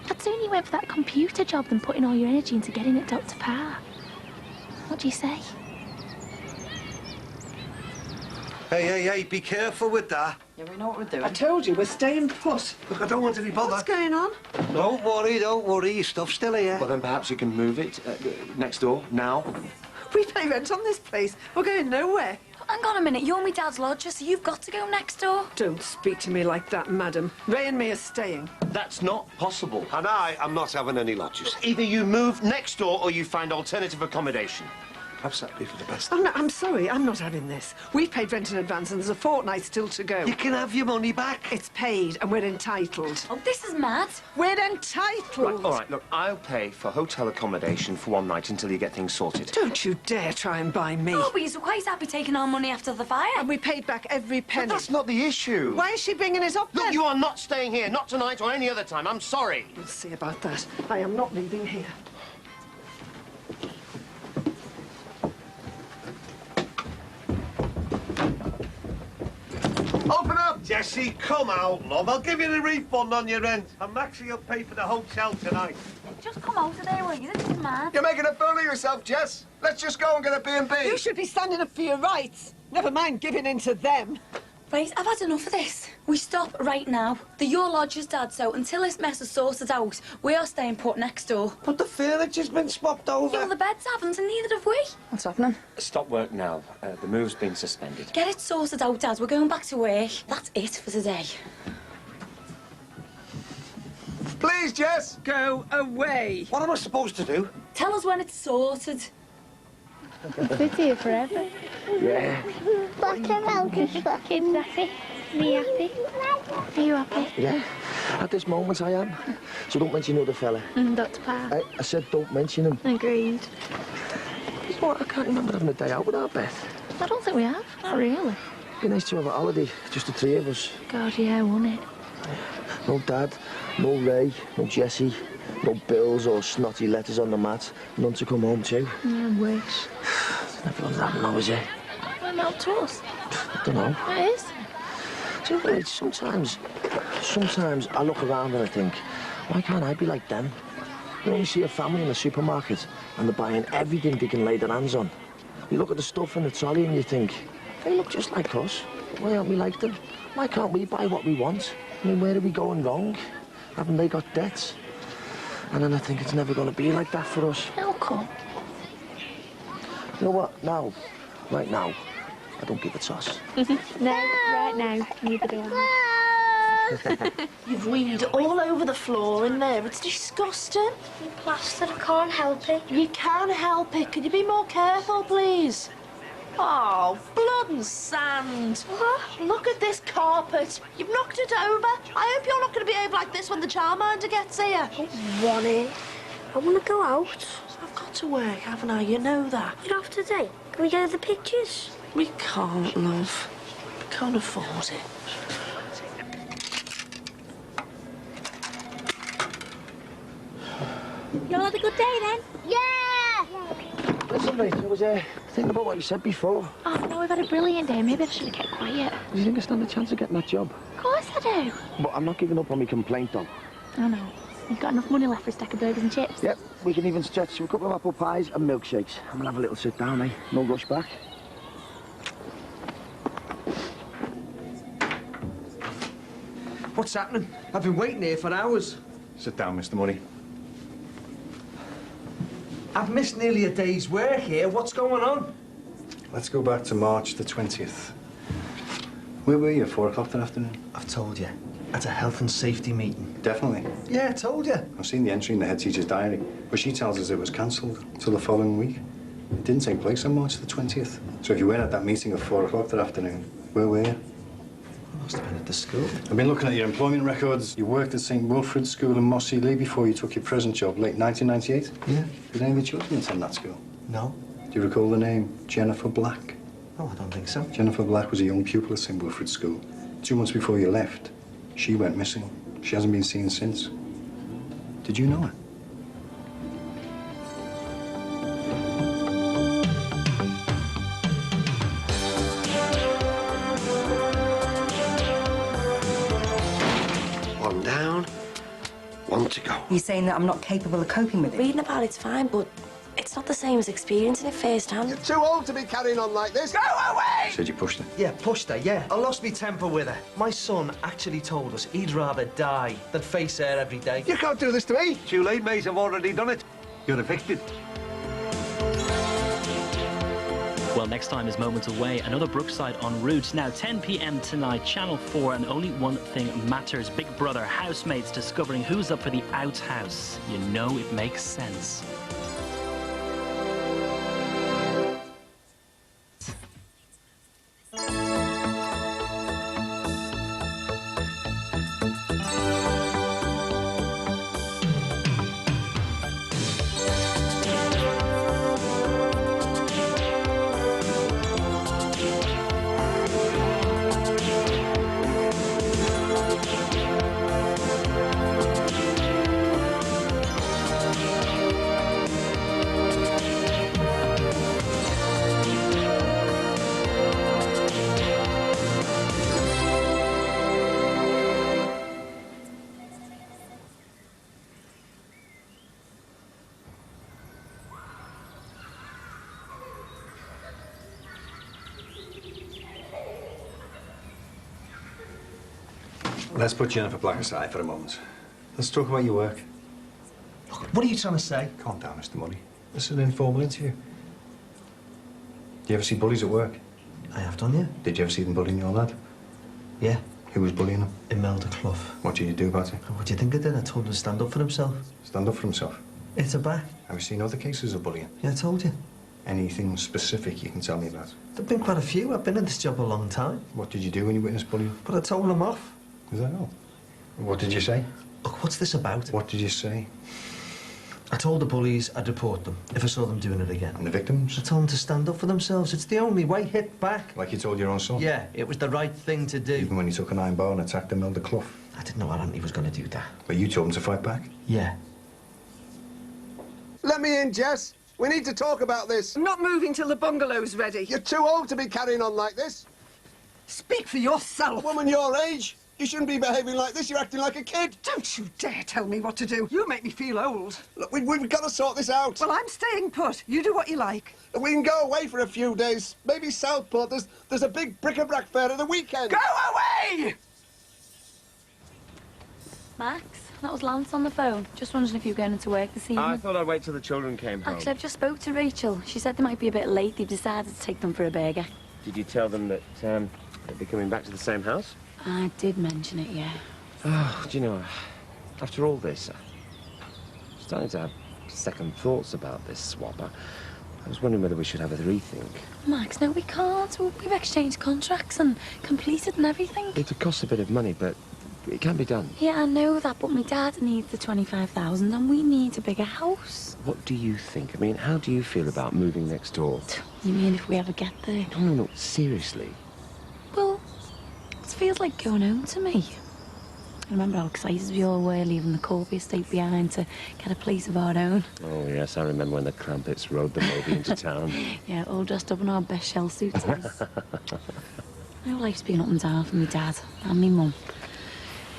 I'd sooner you went for that computer job than putting all your energy into getting at Dr. Parr. What do you say? Hey, be careful with that. Yeah, we know what we're doing. I told you, we're staying put. Look, I don't want any bother. What's going on? Don't worry, your stuff's still here. Well, then perhaps you can move it next door, now. We pay rent on this place. We're going nowhere. Hang on a minute, you're my dad's lodger, so you've got to go next door. Don't speak to me like that, madam. Ray and me are staying. That's not possible. And I'm not having any lodgers. Either you move next door or you find alternative accommodation. Perhaps that'd be for the best. Oh, no, I'm sorry, I'm not having this. We've paid rent in advance and there's a fortnight still to go. You can have your money back. It's paid and we're entitled. Oh, this is mad. We're entitled. Right, all right, look, I'll pay for hotel accommodation for one night until you get things sorted. Don't you dare try and buy me. Oh, but you're quite happy taking our money after the fire. And we paid back every penny. But that's not the issue. Why is she bringing it up then? Look, you are not staying here, not tonight or any other time. I'm sorry. We'll see about that. I am not leaving here. Open up, Jessie. Come out, love. I'll give you the refund on your rent. And Maxie will pay for the hotel tonight. Just come out of there, will you? This is mad. You're making a fool of yourself, Jess. Let's just go and get a B&B. You should be standing up for your rights. Never mind giving in to them. Right, I've had enough of this. We stop right now. They're your lodgers, Dad, so until this mess is sorted out, we are staying put next door. But the furniture's been swapped over. Yeah, well, the beds haven't, and neither have we. What's happening? Stop work now. The move's been suspended. Get it sorted out, Dad. We're going back to work. That's it for today. Please, Jess. Go away. What am I supposed to do? Tell us when it's sorted. Sit here forever. Yeah. What about this? Kids happy? Me happy? Are you happy? Yeah. At this moment, I am. So don't mention the other fella. Dr. Parr. I said don't mention him. Agreed. You know what? I can't remember having a day out without Beth. I don't think we have. Not really. Be nice to have a holiday, just the three of us. God, yeah, wouldn't it? No Dad, no Ray, no Jessie, no bills or snotty letters on the mat. None to come home to. Yeah, I wish. Everyone's having now, is it? Why not to us? I don't know. It is. Do you know, sometimes I look around and I think, why can't I be like them? You know, you see a family in the supermarket and they're buying everything they can lay their hands on. You look at the stuff in the trolley and you think, they look just like us. Why aren't we like them? Why can't we buy what we want? I mean, where are we going wrong? Haven't they got debts? And then I think it's never going to be like that for us. It'll come. You know what? Now, right now, I don't give a toss. No, right now, neither do I. You've weed all over the floor in there. It's disgusting. Plaster, I can't help it. You can help it. Can you be more careful, please? Oh, blood and sand. What? Look at this carpet. You've knocked it over. I hope you're not going to behave like this when the childminder gets here. I don't want it. I want to go out. I've got to work, haven't I? You know that. You're off today. Can we go to the pictures? We can't, love. We can't afford it. You all had a good day then? Yeah! Listen, mate, I was thinking about what you said before. Oh, no, we've had a brilliant day. Maybe I should have kept quiet. Do you think I stand a chance of getting that job? Of course I do. But I'm not giving up on my complaint, though. I know. You've got enough money left for a stack of burgers and chips. Yep, we can even stretch to a couple of apple pies and milkshakes. And we'll have a little sit down, eh? No rush back. What's happening? I've been waiting here for hours. Sit down, Mr. Murray. I've missed nearly a day's work here. What's going on? Let's go back to March the 20th. Where were you at 4 o'clock that afternoon? I've told you. At a health and safety meeting. Definitely? Yeah, I told you. I've seen the entry in the head teacher's diary, but she tells us it was cancelled till the following week. It didn't take place on March the 20th. So if you weren't at that meeting at 4 o'clock that afternoon, where were you? I must have been at the school. I've been looking at your employment records. You worked at St. Wilfrid's School in Mossy Lee before you took your present job, late 1998? Yeah. Did any of the children attend that school? No. Do you recall the name Jennifer Black? No, I don't think so. Jennifer Black was a young pupil at St. Wilfrid's School. 2 months before you left, she went missing. She hasn't been seen since. Did you know her? One down, one to go. You're saying that I'm not capable of coping with it? Reading about it's fine, but it's not the same as experiencing it firsthand. You're too old to be carrying on like this. Go away! Said you pushed her? Yeah, pushed her, yeah. I lost me temper with her. My son actually told us he'd rather die than face her every day. You can't do this to me. Too late, mate. I've already done it. You're evicted. Well, next time is moments away. Another Brookside en route. Now, 10 p.m. tonight, Channel 4, and only one thing matters. Big Brother housemates discovering who's up for the outhouse. You know it makes sense. Let's put Jennifer Black aside for a moment. Let's talk about your work. Look, what are you trying to say? Calm down, Mr. Murray. This is an informal interview. Do you ever see bullies at work? I have done, yeah. Did you ever see them bullying your lad? Yeah. Who was bullying him? Imelda Clough. What did you do about it? What do you think I did? I told him to stand up for himself. Stand up for himself? Hit her back. Have you seen other cases of bullying? Yeah, I told you. Anything specific you can tell me about? There've been quite a few. I've been in this job a long time. What did you do when you witnessed bullying? But I told them off. Is that all? What did you say? Look, what's this about? What did you say? I told the bullies I'd report them if I saw them doing it again. And the victims? I told them to stand up for themselves. It's the only way. Hit back. Like you told your own son? Yeah, it was the right thing to do. Even when you took an iron bar and attacked Imelda Clough? I didn't know Auntie was going to do that. But you told him to fight back? Yeah. Let me in, Jess. We need to talk about this. I'm not moving till the bungalow's ready. You're too old to be carrying on like this. Speak for yourself. A woman your age, you shouldn't be behaving like this. You're acting like a kid. Don't you dare tell me what to do. You make me feel old. Look, we've got to sort this out. Well, I'm staying put. You do what you like. We can go away for a few days. Maybe Southport. There's a big bric-a-brac fair at the weekend. Go away! Max, that was Lance on the phone. Just wondering if you were going into work this evening. I thought I'd wait till the children came home. Actually, I've just spoke to Rachel. She said they might be a bit late. They've decided to take them for a burger. Did you tell them that they'd be coming back to the same house? I did mention it, yeah. Oh, do you know, after all this, I'm starting to have second thoughts about this swap. I was wondering whether we should have a rethink. Max, no, we can't. We've exchanged contracts and completed and everything. It'll cost a bit of money, but it can be done. Yeah, I know that, but my dad needs the 25,000 and we need a bigger house. What do you think? I mean, how do you feel about moving next door? You mean if we ever get there? No, seriously. Well, it feels like going home to me. I remember how excited we all were leaving the Corby estate behind to get a place of our own. Oh, yes, I remember when the Crumpets rode the Moby into town. Yeah, all dressed up in our best shell suits. No, life's been up and down for me dad and me mum.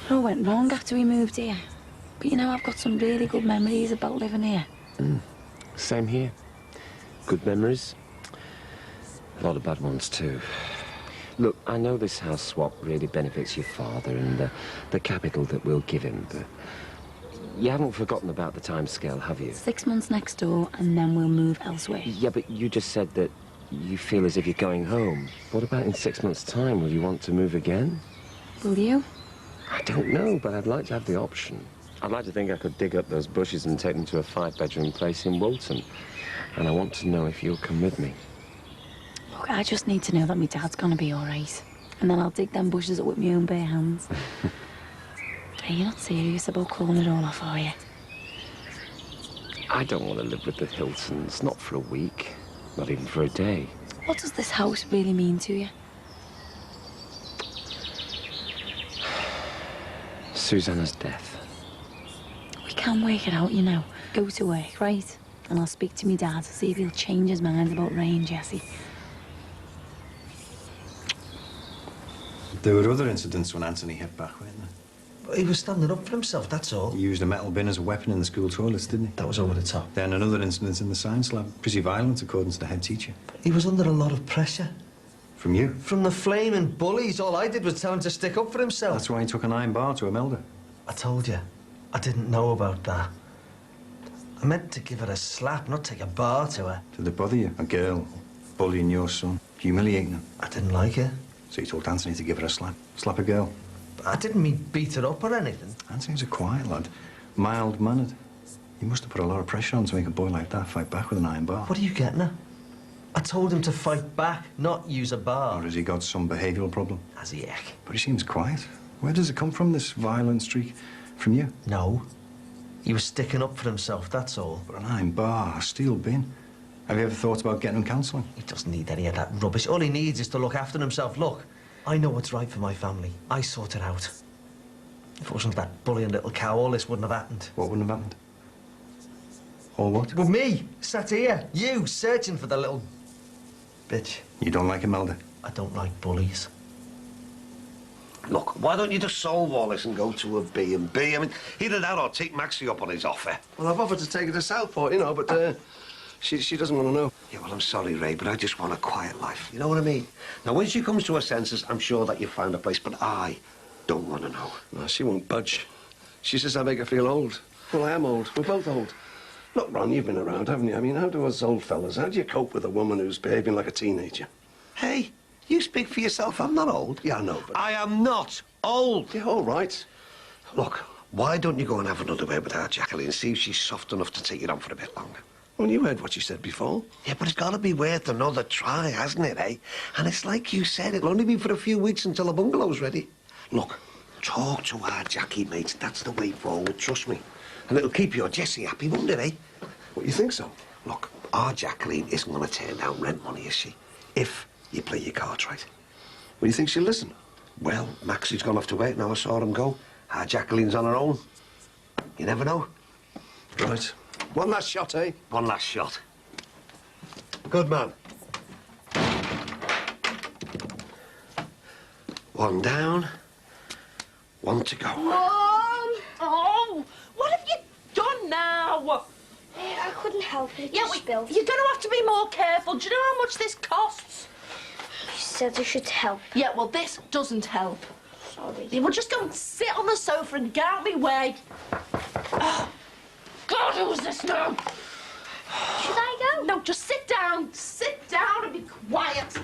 It all went wrong after we moved here. But you know, I've got some really good memories about living here. Same here. Good memories. A lot of bad ones, too. Look, I know this house swap really benefits your father and the capital that we'll give him, but you haven't forgotten about the timescale, have you? 6 months next door, and then we'll move elsewhere. Yeah, but you just said that you feel as if you're going home. What about in 6 months' time? Will you want to move again? Will you? I don't know, but I'd like to have the option. I'd like to think I could dig up those bushes and take them to a 5-bedroom place in Woolton. And I want to know if you'll come with me. Look, I just need to know that my dad's gonna be all right. And then I'll dig them bushes up with my own bare hands. Hey, you're not serious about calling it all off, are you? I don't want to live with the Hiltons, not for a week, not even for a day. What does this house really mean to you? Susanna's death. We can work it out, you know. Go to work, right? And I'll speak to me dad to see if he'll change his mind about Ray and Jessie. There were other incidents when Anthony hit back, weren't there? He was standing up for himself, that's all. He used a metal bin as a weapon in the school toilets, didn't he? That was over the top. Then another incident in the science lab. Pretty violent, according to the head teacher. He was under a lot of pressure. From you? From the flaming bullies. All I did was tell him to stick up for himself. That's why he took an iron bar to Imelda. I told you. I didn't know about that. I meant to give her a slap, not take a bar to her. Did it bother you? A girl bullying your son, humiliating him? I didn't like it. So you told Anthony to give her a slap? Slap a girl? I didn't mean beat her up or anything. Anthony's a quiet lad, mild-mannered. You must have put a lot of pressure on to make a boy like that fight back with an iron bar. What are you getting at? I told him to fight back, not use a bar. Or has he got some behavioural problem? Has he, heck? But he seems quiet. Where does it come from, this violent streak? From you? No. He was sticking up for himself, that's all. But an iron bar, a steel bin. Have you ever thought about getting him counselling? He doesn't need any of that rubbish. All he needs is to look after himself. Look, I know what's right for my family. I sort it out. If it wasn't that bullying little cow, all this wouldn't have happened. What wouldn't have happened? All what? Well, me, sat here. You, searching for the little bitch. You don't like Imelda? I don't like bullies. Look, why don't you just solve all this and go to a B&B? I mean, either that or take Maxie up on his offer. Well, I've offered to take her to Southport, you know, but she doesn't want to know. Yeah, well, I'm sorry, Ray, but I just want a quiet life. You know what I mean? Now, when she comes to her senses, I'm sure that you'll find a place, but I don't want to know. No, she won't budge. She says I make her feel old. Well, I am old. We're both old. Look, Ron, you've been around, haven't you? I mean, how do us old fellas, how do you cope with a woman who's behaving like a teenager? Hey, you speak for yourself. I'm not old. Yeah, I know, but... I am not old. Yeah, all right. Look, why don't you go and have another word with her, Jacqueline, and see if she's soft enough to take it on for a bit longer? Well, you heard what she said before. Yeah, but it's got to be worth another try, hasn't it, eh? And it's like you said, it'll only be for a few weeks until the bungalow's ready. Look, talk to her, Jackie, mate. That's the way forward, trust me. And it'll keep your Jessie happy, won't it, eh? What, you think so? Look, our Jacqueline isn't going to turn down rent money, is she? If you play your cards right. Well, you think she'll listen? Well, Maxie's gone off to work now. I saw him go. Our Jacqueline's on her own. You never know. Right. One last shot, eh? One last shot. Good man. One down. One to go. Mom! Oh! What have you done now? I couldn't help it. Yeah, you're going to have to be more careful. Do you know how much this costs? You said I should help. Yeah, well, this doesn't help. Sorry. You will just go and sit on the sofa and get out of my way. Oh, God, who's this now? Should I go? No, just sit down. Sit down and be quiet.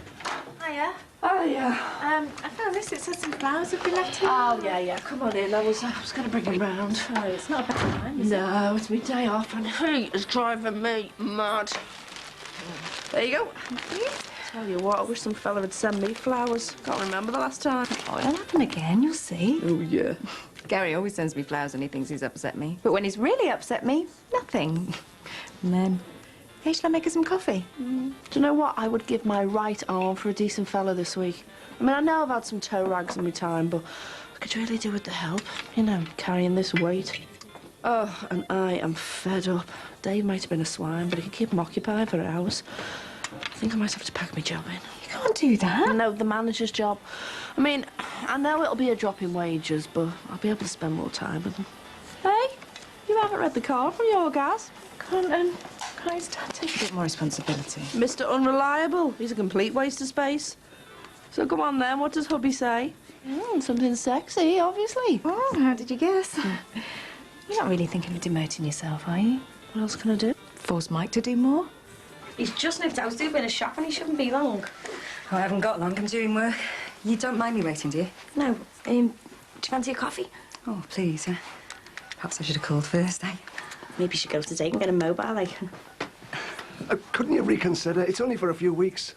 Hiya. Oh, yeah. I found this. It says some flowers have been left here. Oh, yeah. Come on in. I was going to bring him round. Oh, it's not a bad time, is it? No, it's my day off and he is driving me mad. There you go. Tell you what, I wish some fella would send me flowers. Can't remember the last time. Oh, it'll happen again, you'll see. Oh, yeah. Gary always sends me flowers when he thinks he's upset me. But when he's really upset me, nothing. And then, hey, shall I make her some coffee? Do you know what? I would give my right arm for a decent fella this week. I mean, I know I've had some toe rags in my time, but I could really do with the help. You know, carrying this weight. Oh, and I am fed up. Dave might have been a swine, but he could keep him occupied for hours. I think I might have to pack my job in. You can't do that. No, the manager's job. I mean, I know it'll be a drop in wages, but I'll be able to spend more time with him. Hey, you haven't read the card from your gas. Can't his dad take a bit more responsibility? Mr. Unreliable. He's a complete waste of space. So come on then, what does hubby say? Something sexy, obviously. Oh, how did you guess? You're not really thinking of demoting yourself, are you? What else can I do? Force Mike to do more? He's just nipped out to do a bit of shopping. He shouldn't be long. Oh, I haven't got long. I'm doing work. You don't mind me waiting, do you? No. Do you fancy a coffee? Oh, please. Perhaps I should have called first, eh? Maybe you should go today and get a mobile, like. Couldn't you reconsider? It's only for a few weeks.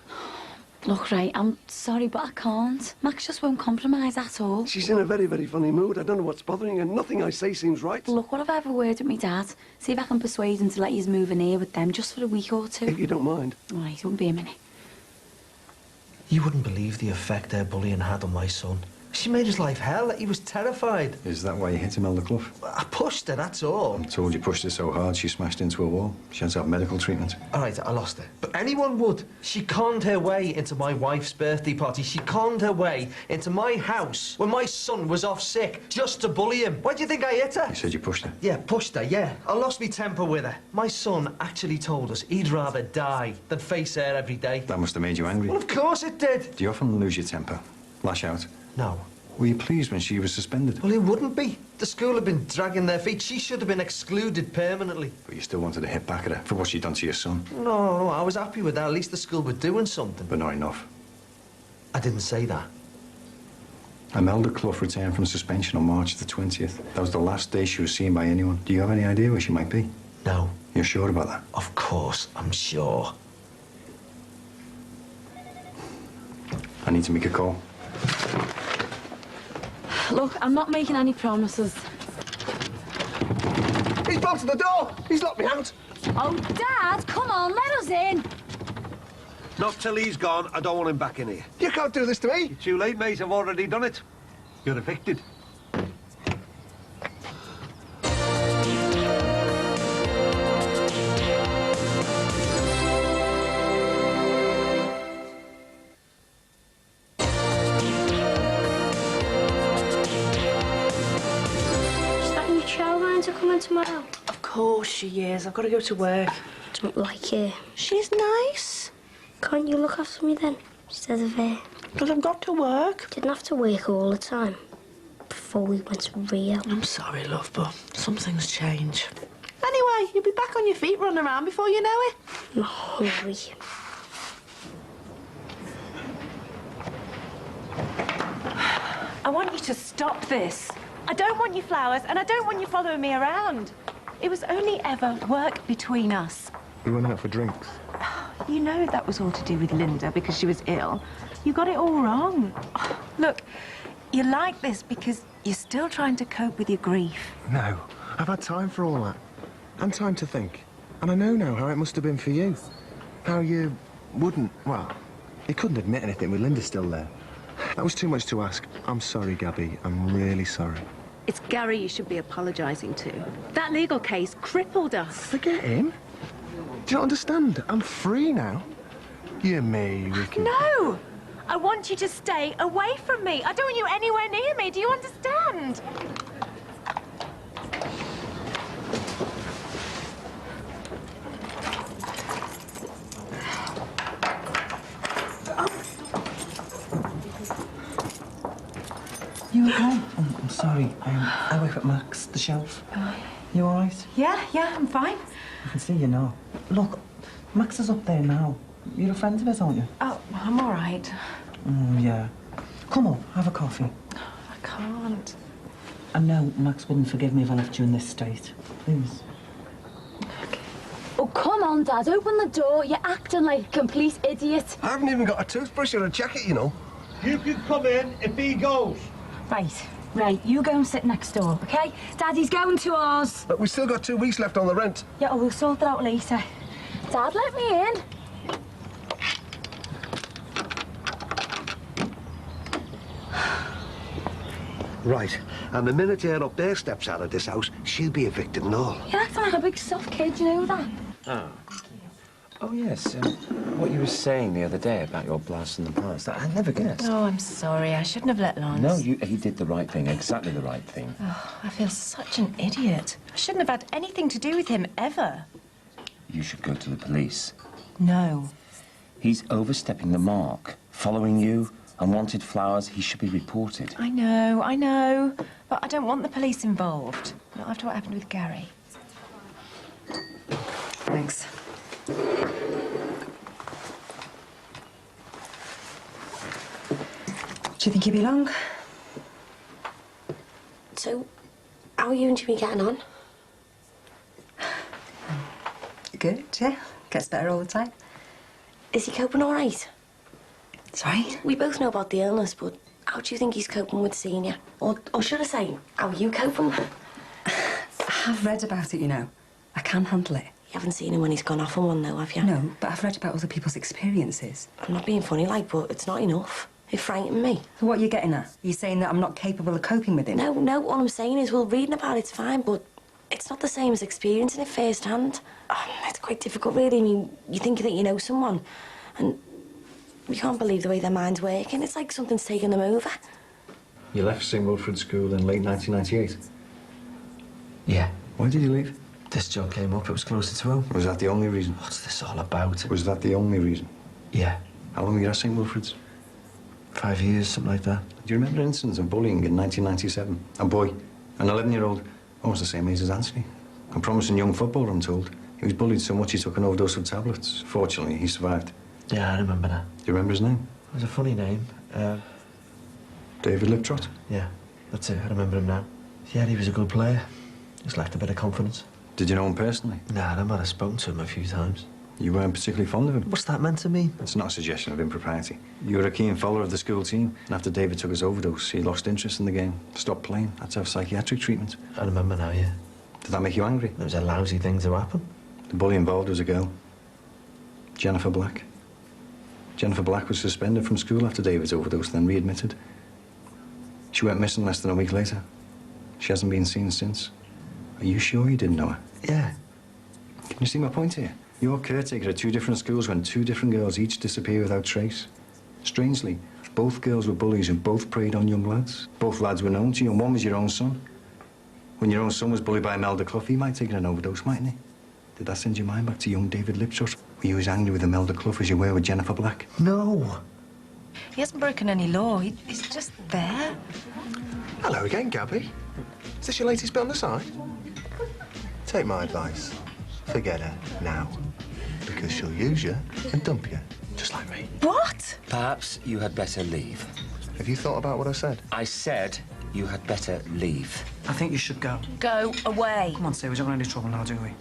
Look, Ray, I'm sorry, but I can't. Max just won't compromise at all. She's in a very, very funny mood. I don't know what's bothering her. Nothing I say seems right. Look, what if I have a word with my dad? See if I can persuade him to let you move in here with them just for a week or two. If you don't mind. All right, it won't be a minute. You wouldn't believe the effect their bullying had on my son. She made his life hell. He was terrified. Is that why you hit Imelda Clough? I pushed her, that's all. I told you pushed her so hard she smashed into a wall. She had to have medical treatment. All right, I lost her. But anyone would. She conned her way into my wife's birthday party. She conned her way into my house when my son was off sick, just to bully him. Why do you think I hit her? You said you pushed her? Yeah, pushed her, yeah. I lost my temper with her. My son actually told us he'd rather die than face her every day. That must have made you angry. Well, of course it did. Do you often lose your temper? Lash out? No. Were you pleased when she was suspended? Well, he wouldn't be. The school had been dragging their feet. She should have been excluded permanently. But you still wanted to hit back at her for what she'd done to your son? No, I was happy with that. At least the school were doing something. But not enough. I didn't say that. Imelda Clough returned from suspension on March the 20th. That was the last day she was seen by anyone. Do you have any idea where she might be? No. You're sure about that? Of course, I'm sure. I need to make a call. Look, I'm not making any promises. He's bolted the door! He's locked me out! Oh, Dad, come on, let us in. Not till he's gone. I don't want him back in here. You can't do this to me. You're too late, mate. I've already done it. You're evicted. To come in tomorrow? Of course she is. I've got to go to work. Don't like her. She's nice. Can't you look after me then, instead of her? Because I've got to work. Didn't have to work all the time before we went to Rio. I'm sorry, love, but some things change. Anyway, you'll be back on your feet running around before you know it. I'm hungry. I want you to stop this. I don't want your flowers, and I don't want you following me around. It was only ever work between us. We went out for drinks. You know that was all to do with Linda because she was ill. You got it all wrong. Look, you're like this because you're still trying to cope with your grief. No, I've had time for all that. And time to think. And I know now how it must have been for you. How you wouldn't, well, you couldn't admit anything with Linda still there. That was too much to ask. I'm sorry, Gabby. I'm really sorry. It's Gary you should be apologising to. That legal case crippled us. Forget him. Do you not understand? I'm free now. You and me, we can... No! I want you to stay away from me. I don't want you anywhere near me. Do you understand? You okay? I'm sorry. I work at Max, the shelf. You all right? Yeah, I'm fine. I can see you now. Look, Max is up there now. You're a friend of his, aren't you? Oh, I'm all right. Yeah. Come on, have a coffee. I can't. I know Max wouldn't forgive me if I left you in this state. Please. Oh, come on, Dad, open the door. You're acting like a complete idiot. I haven't even got a toothbrush or a jacket, you know. You can come in if he goes. Right, you go and sit next door, OK? Daddy's going to ours. But we've still got 2 weeks left on the rent. Yeah, we'll sort it out later. Dad, let me in. Right, and the minute her up there steps out of this house, she'll be evicted and all. You're acting like a big soft kid, you know that? Oh, yes. What you were saying the other day about your blast in the past, I never guessed. Oh, I'm sorry. I shouldn't have let Lance. No, he did the right thing, exactly the right thing. Oh, I feel such an idiot. I shouldn't have had anything to do with him, ever. You should go to the police. No. He's overstepping the mark, following you, Unwanted flowers, he should be reported. I know. But I don't want the police involved. Not after what happened with Gary. Thanks. Do you think he'll be long? So, how are you and Jimmy getting on? Good, yeah. Gets better all the time. Is he coping all right? Sorry? We both know about the illness, but how do you think he's coping with seeing you? Or should I say, how are you coping? I have read about it, you know. I can handle it. You haven't seen him when he's gone off on one, though, have you? No, but I've read about other people's experiences. I'm not being funny, like, but it's not enough. It frightened me. So what are you getting at? Are you saying that I'm not capable of coping with it? No, all I'm saying is, well, reading about it's fine, but it's not the same as experiencing it firsthand. It's quite difficult, really. I mean, you think that you know someone, and you can't believe the way their mind's working. It's like something's taken them over. You left St. Wilfrid School in late 1998? Yeah. Why did you leave? This job came up. It was closer to home. Was that the only reason? What's this all about? Was that the only reason? Yeah. How long were you at St. Wilfrid's? 5 years, something like that. Do you remember incidents of bullying in 1997? A boy, an 11-year-old, almost the same age as Anthony. A promising young footballer, I'm told. He was bullied so much he took an overdose of tablets. Fortunately, he survived. Yeah, I remember that. Do you remember his name? It was a funny name. David Liptrot? Yeah, that's it. I remember him now. Yeah, he was a good player. Just lacked a bit of confidence. Did you know him personally? Nah, I might have spoken to him a few times. You weren't particularly fond of him? What's that meant to mean? It's not a suggestion of impropriety. You were a keen follower of the school team, and after David took his overdose, he lost interest in the game, stopped playing, had to have psychiatric treatment. I remember now, yeah. Did that make you angry? It was a lousy thing to happen. The bully involved was a girl, Jennifer Black. Jennifer Black was suspended from school after David's overdose, then readmitted. She went missing less than a week later. She hasn't been seen since. Are you sure you didn't know her? Yeah. Can you see my point here? You're caretaker at two different schools when two different girls each disappear without trace. Strangely, both girls were bullies who both preyed on young lads. Both lads were known to you, and one was your own son. When your own son was bullied by Imelda Clough, he might have taken an overdose, mightn't he? Did that send your mind back to young David Liptrot? Were you as angry with Imelda Clough as you were with Jennifer Black? No. He hasn't broken any law. He's just there. Hello again, Gabby. Is this your latest bit on the side? Take my advice. Forget her now. Because she'll use you and dump you, just like me. What? Perhaps you had better leave. Have you thought about what I said? I said you had better leave. I think you should go. Go away. Come on, Sue, we don't want any trouble now, do we?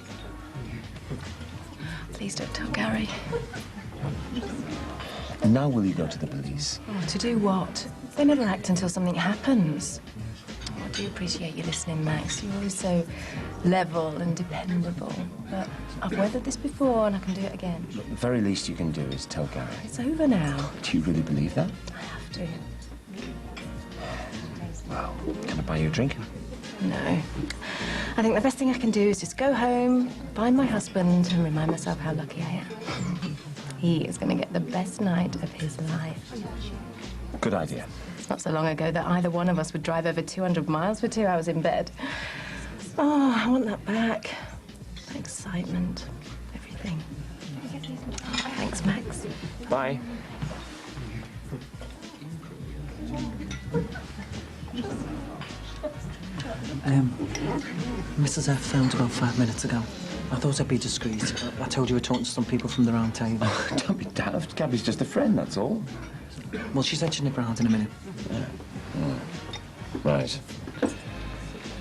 Please don't tell Gary. Now will you go to the police? Oh, to do what? They never act until something happens. Oh, I do appreciate you listening, Max. You're always so level and dependable. But I've weathered this before and I can do it again. Look, the very least you can do is tell Gary. It's over now. Do you really believe that? I have to. Well, can I buy you a drink? No. I think the best thing I can do is just go home, find my husband, and remind myself how lucky I am. He is going to get the best night of his life. Good idea. It's not so long ago that either one of us would drive over 200 miles for 2 hours in bed. Oh, I want that back. That excitement, everything. Oh, thanks, Max. Bye. Mrs. F phoned about 5 minutes ago. I thought I'd be discreet. I told you we're talking to some people from the round table. Oh, don't be daft. Gabby's just a friend, that's all. Well, she said she'd nip round in a minute. Right.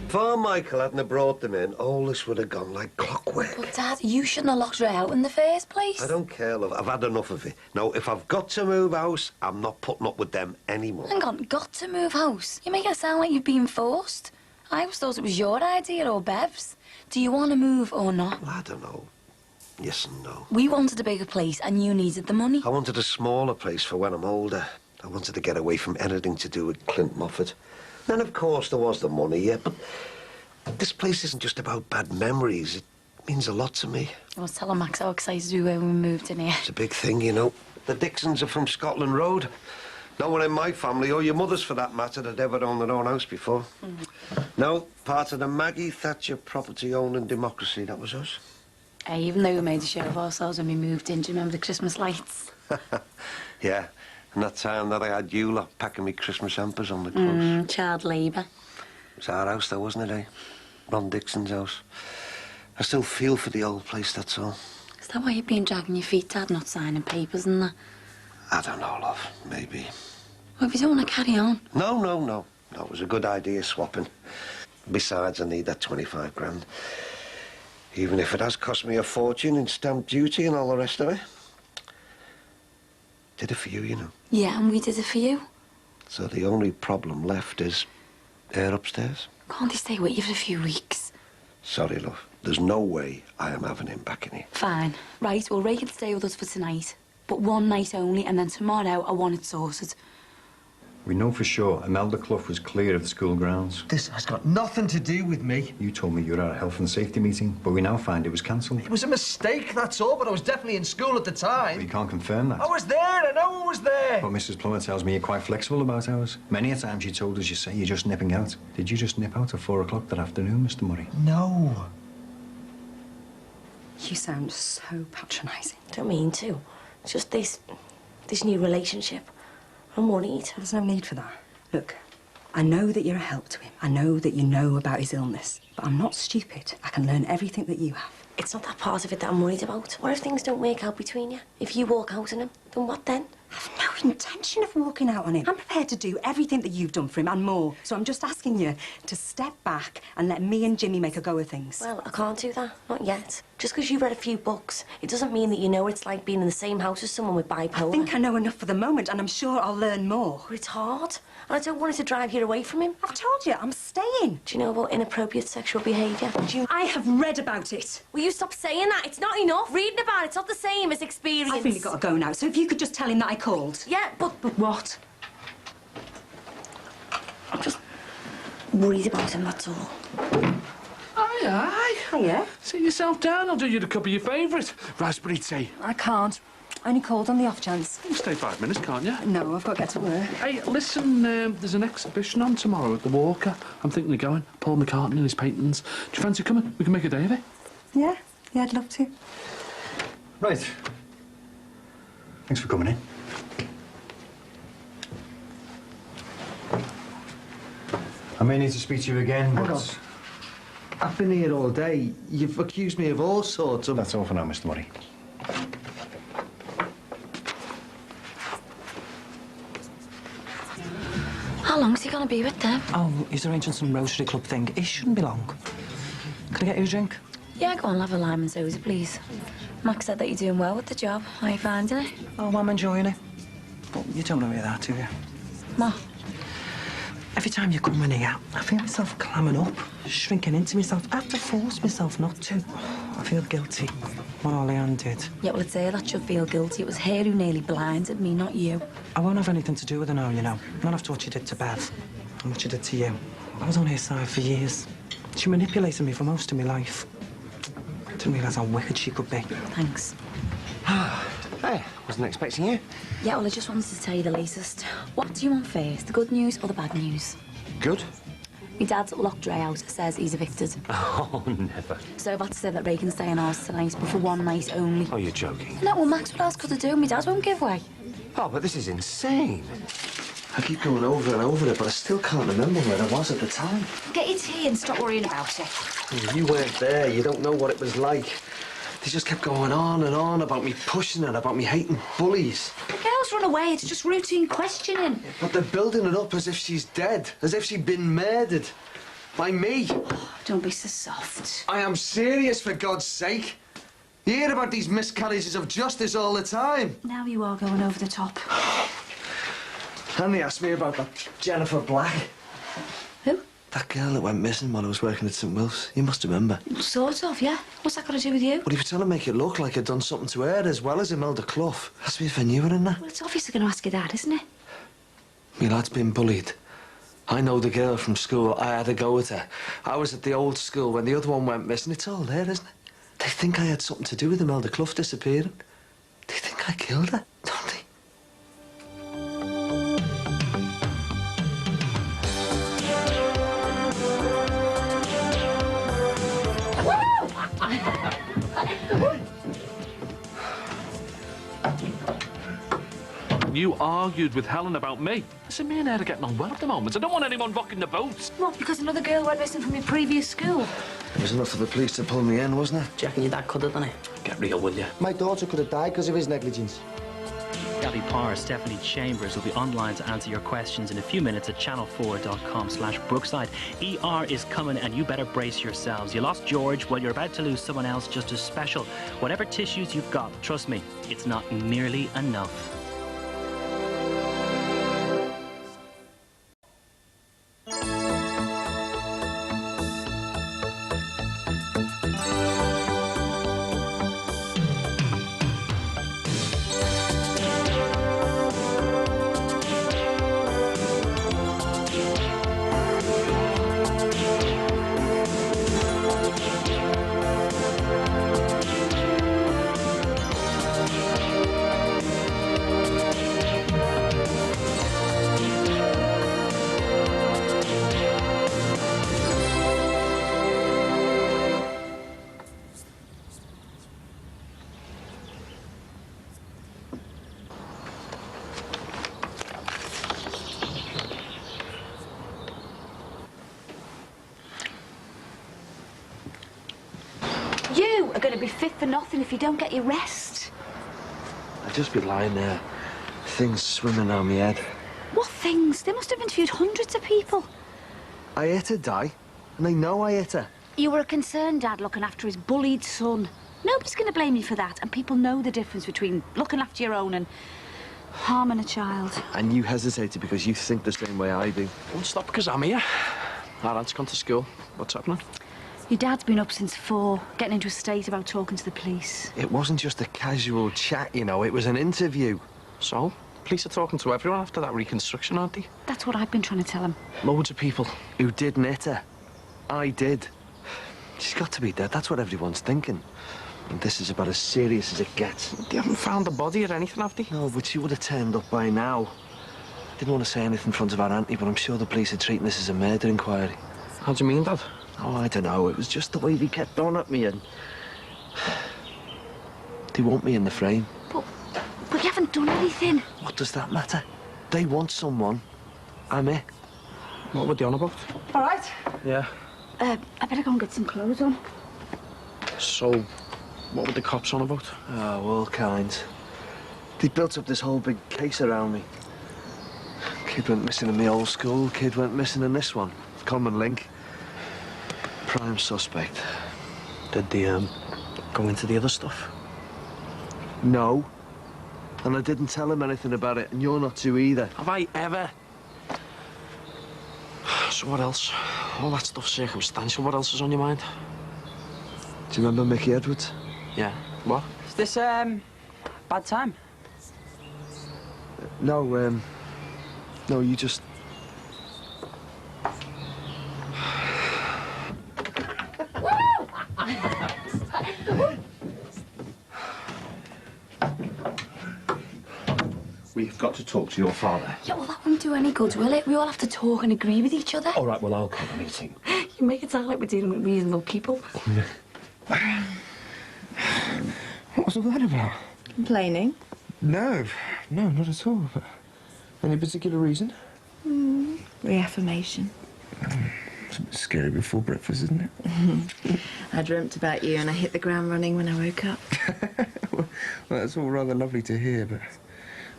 Before Michael hadn't brought them in, all this would have gone like clockwork. But, Dad, you shouldn't have locked her out in the first place. I don't care, love. I've had enough of it. Now, if I've got to move house, I'm not putting up with them anymore. Hang on, got to move house? You make it sound like you've been forced. I always thought it was your idea or Bev's. Do you want to move or not? Well, I don't know. Yes and no. We wanted a bigger place and you needed the money. I wanted a smaller place for when I'm older. I wanted to get away from anything to do with Clint Moffat. Then, of course, there was the money, yeah, but this place isn't just about bad memories. It means a lot to me. I was telling Max how excited we were when we moved in here. It's a big thing, you know. The Dixons are from Scotland Road. No one in my family, or your mother's for that matter, had ever owned their own house before. No, part of the Maggie Thatcher property-owning democracy, that was us. Hey, even though we made a show of ourselves when we moved in, do you remember the Christmas lights? Yeah, And that time that I had you lot packing me Christmas hampers on the close. Child labour. It's our house, though, wasn't it, eh? Ron Dixon's house. I still feel for the old place, that's all. Is that why you've been dragging your feet, Dad, not signing papers and that? I don't know, love. Maybe. Well, if you don't want to carry on. No. No, it was a good idea, swapping. Besides, I need that 25 grand. Even if it has cost me a fortune in stamp duty and all the rest of it. Did it for you, you know. Yeah, and we did it for you. So the only problem left is air upstairs. Can't he stay with you for a few weeks? Sorry, love. There's no way I am having him back in here. Fine. Right, well, Ray can stay with us for tonight. But one night only, and then tomorrow I want it sorted. We know for sure Imelda Clough was clear of the school grounds. This has got nothing to do with me. You told me you were at a health and safety meeting, but we now find it was cancelled. It was a mistake, that's all, but I was definitely in school at the time. But you can't confirm that. I was there, I know I was there. But Mrs. Plummer tells me you're quite flexible about hours. Many a time she told us you say you're just nipping out. Did you just nip out at 4 o'clock that afternoon, Mr. Murray? No. You sound so patronising. Don't mean to. It's just this new relationship. I'm worried. There's no need for that. Look, I know that you're a help to him. I know that you know about his illness. But I'm not stupid. I can learn everything that you have. It's not that part of it that I'm worried about. What if things don't work out between you? If you walk out on him, then what then? I have no intention of walking out on him. I'm prepared to do everything that you've done for him and more. So I'm just asking you to step back and let me and Jimmy make a go of things. Well, I can't do that. Not yet. Just because you've read a few books, it doesn't mean that you know what it's like being in the same house as someone with bipolar. I think I know enough for the moment, and I'm sure I'll learn more. But it's hard, and I don't want it to drive you away from him. I've told you, I'm staying. Do you know about inappropriate sexual behaviour? I have read about it. Will you stop saying that? It's not enough. Reading about it's not the same as experience. I've really got to go now, so if you could just tell him that I called. Yeah, but what? I'm just worried about him, that's all. Aye. Hiya. Sit yourself down. I'll do you a cup of your favourite raspberry tea. I can't. Only called on the off chance. You can stay 5 minutes, can't you? No, I've got to get to work. Hey, listen, there's an exhibition on tomorrow at the Walker. I'm thinking of going. Paul McCartney and his paintings. Do you fancy coming? We can make a day of it. Yeah, I'd love to. Right. Thanks for coming in. I may need to speak to you again, Hang but... on. I've been here all day. You've accused me of all sorts of... That's all for now, Mr. Murray. How long's he going to be with them? Oh, he's arranging some Rotary Club thing. It shouldn't be long. Can I get you a drink? Yeah, go on, have a lime and soda, please. Max said that you're doing well with the job. How are you finding it? Oh, I'm enjoying it. But you don't know me that, do you? Ma. Every time you come in here, I feel myself clamming up, shrinking into myself. I have to force myself not to. I feel guilty. What Oleanne did. Yeah, well, it's her that should feel guilty. It was her who nearly blinded me, not you. I won't have anything to do with her now, you know. Not after what she did to Bev and what she did to you. I was on her side for years. She manipulated me for most of my life. I didn't realise how wicked she could be. Thanks. Hey, wasn't expecting you. Yeah, well, I just wanted to tell you the latest. What do you want first, the good news or the bad news? Good? My dad's locked Ray out, says he's evicted. Oh, never. So I've had to say that Ray can stay in ours tonight, but for one night only. Oh, you're joking. No, well, Max, what else could I do? My dad won't give way. Oh, but this is insane. I keep going over and over it, but I still can't remember where I was at the time. Get your tea and stop worrying about it. You weren't there. You don't know what it was like. They just kept going on and on about me pushing and about me hating bullies. The girls run away. It's just routine questioning. But they're building it up as if she's dead, as if she'd been murdered. By me. Oh, don't be so soft. I am serious, for God's sake. You hear about these miscarriages of justice all the time. Now you are going over the top. And they asked me about that Jennifer Black. Who? That girl that went missing while I was working at St. Will's. You must remember. Sort of, yeah. What's that got to do with you? But if you're trying to make it look like I'd done something to her as well as Imelda Clough, ask me if I knew her in that. Well, it's obviously going to ask your dad, isn't it? Me lad's been bullied. I know the girl from school. I had a go at her. I was at the old school when the other one went missing. It's all there, isn't it? They think I had something to do with Imelda Clough disappearing. They think I killed her, don't they? You argued with Helen about me. Listen, me and her are getting on well at the moment. I don't want anyone rocking the boat. What, because another girl went missing from your previous school? There was enough for the police to pull me in, wasn't there? Do you reckon your dad could have done it? Get real, will you? My daughter could have died because of his negligence. Gabby Parr, Stephanie Chambers will be online to answer your questions in a few minutes at channel4.com/Brookside. ER is coming and you better brace yourselves. You lost George, well, you're about to lose someone else just as special. Whatever tissues you've got, trust me, it's not nearly enough. You are going to be fit for nothing if you don't get your rest. I'd just be lying there, things swimming around my head. What things? They must have interviewed hundreds of people. I hit her, Di, and they know I hit her. You were a concerned dad looking after his bullied son. Nobody's going to blame you for that, and people know the difference between looking after your own and harming a child. And you hesitated because you think the same way I do. Won't stop because I'm here. Our aunt's gone to school. What's happening? Your dad's been up since 4, getting into a state about talking to the police. It wasn't just a casual chat, you know, it was an interview. So? Police are talking to everyone after that reconstruction, aren't they? That's what I've been trying to tell him. Loads of people. Who didn't hit her? I did. She's got to be dead, that's what everyone's thinking. And this is about as serious as it gets. They haven't found the body or anything, have they? No, but she would have turned up by now. Didn't want to say anything in front of our auntie, but I'm sure the police are treating this as a murder inquiry. How do you mean, Dad? Oh, I don't know. It was just the way they kept on at me and... They want me in the frame. But you haven't done anything. What does that matter? They want someone. I'm it. What were they on about? All right. Yeah. I better go and get some clothes on. So, what were the cops on about? Oh, all kinds. They built up this whole big case around me. Kid went missing in the old school, kid went missing in this one. Common link. Prime suspect. Did they, go into the other stuff? No. And I didn't tell him anything about it, and you're not to either. Have I ever? So what else? All that stuff's circumstantial. What else is on your mind? Do you remember Mickey Edwards? Yeah. What? Is this, bad time? No, no, you just... We've got to talk to your father. Yeah, well, that won't do any good, will it? We all have to talk and agree with each other. All right, well, I'll call a meeting. You make it sound like we're dealing with reasonable people. What's all that about? Complaining? No, not at all. But any particular reason? Reaffirmation. It's a bit scary before breakfast, isn't it? I dreamt about you and I hit the ground running when I woke up. Well, that's all rather lovely to hear, but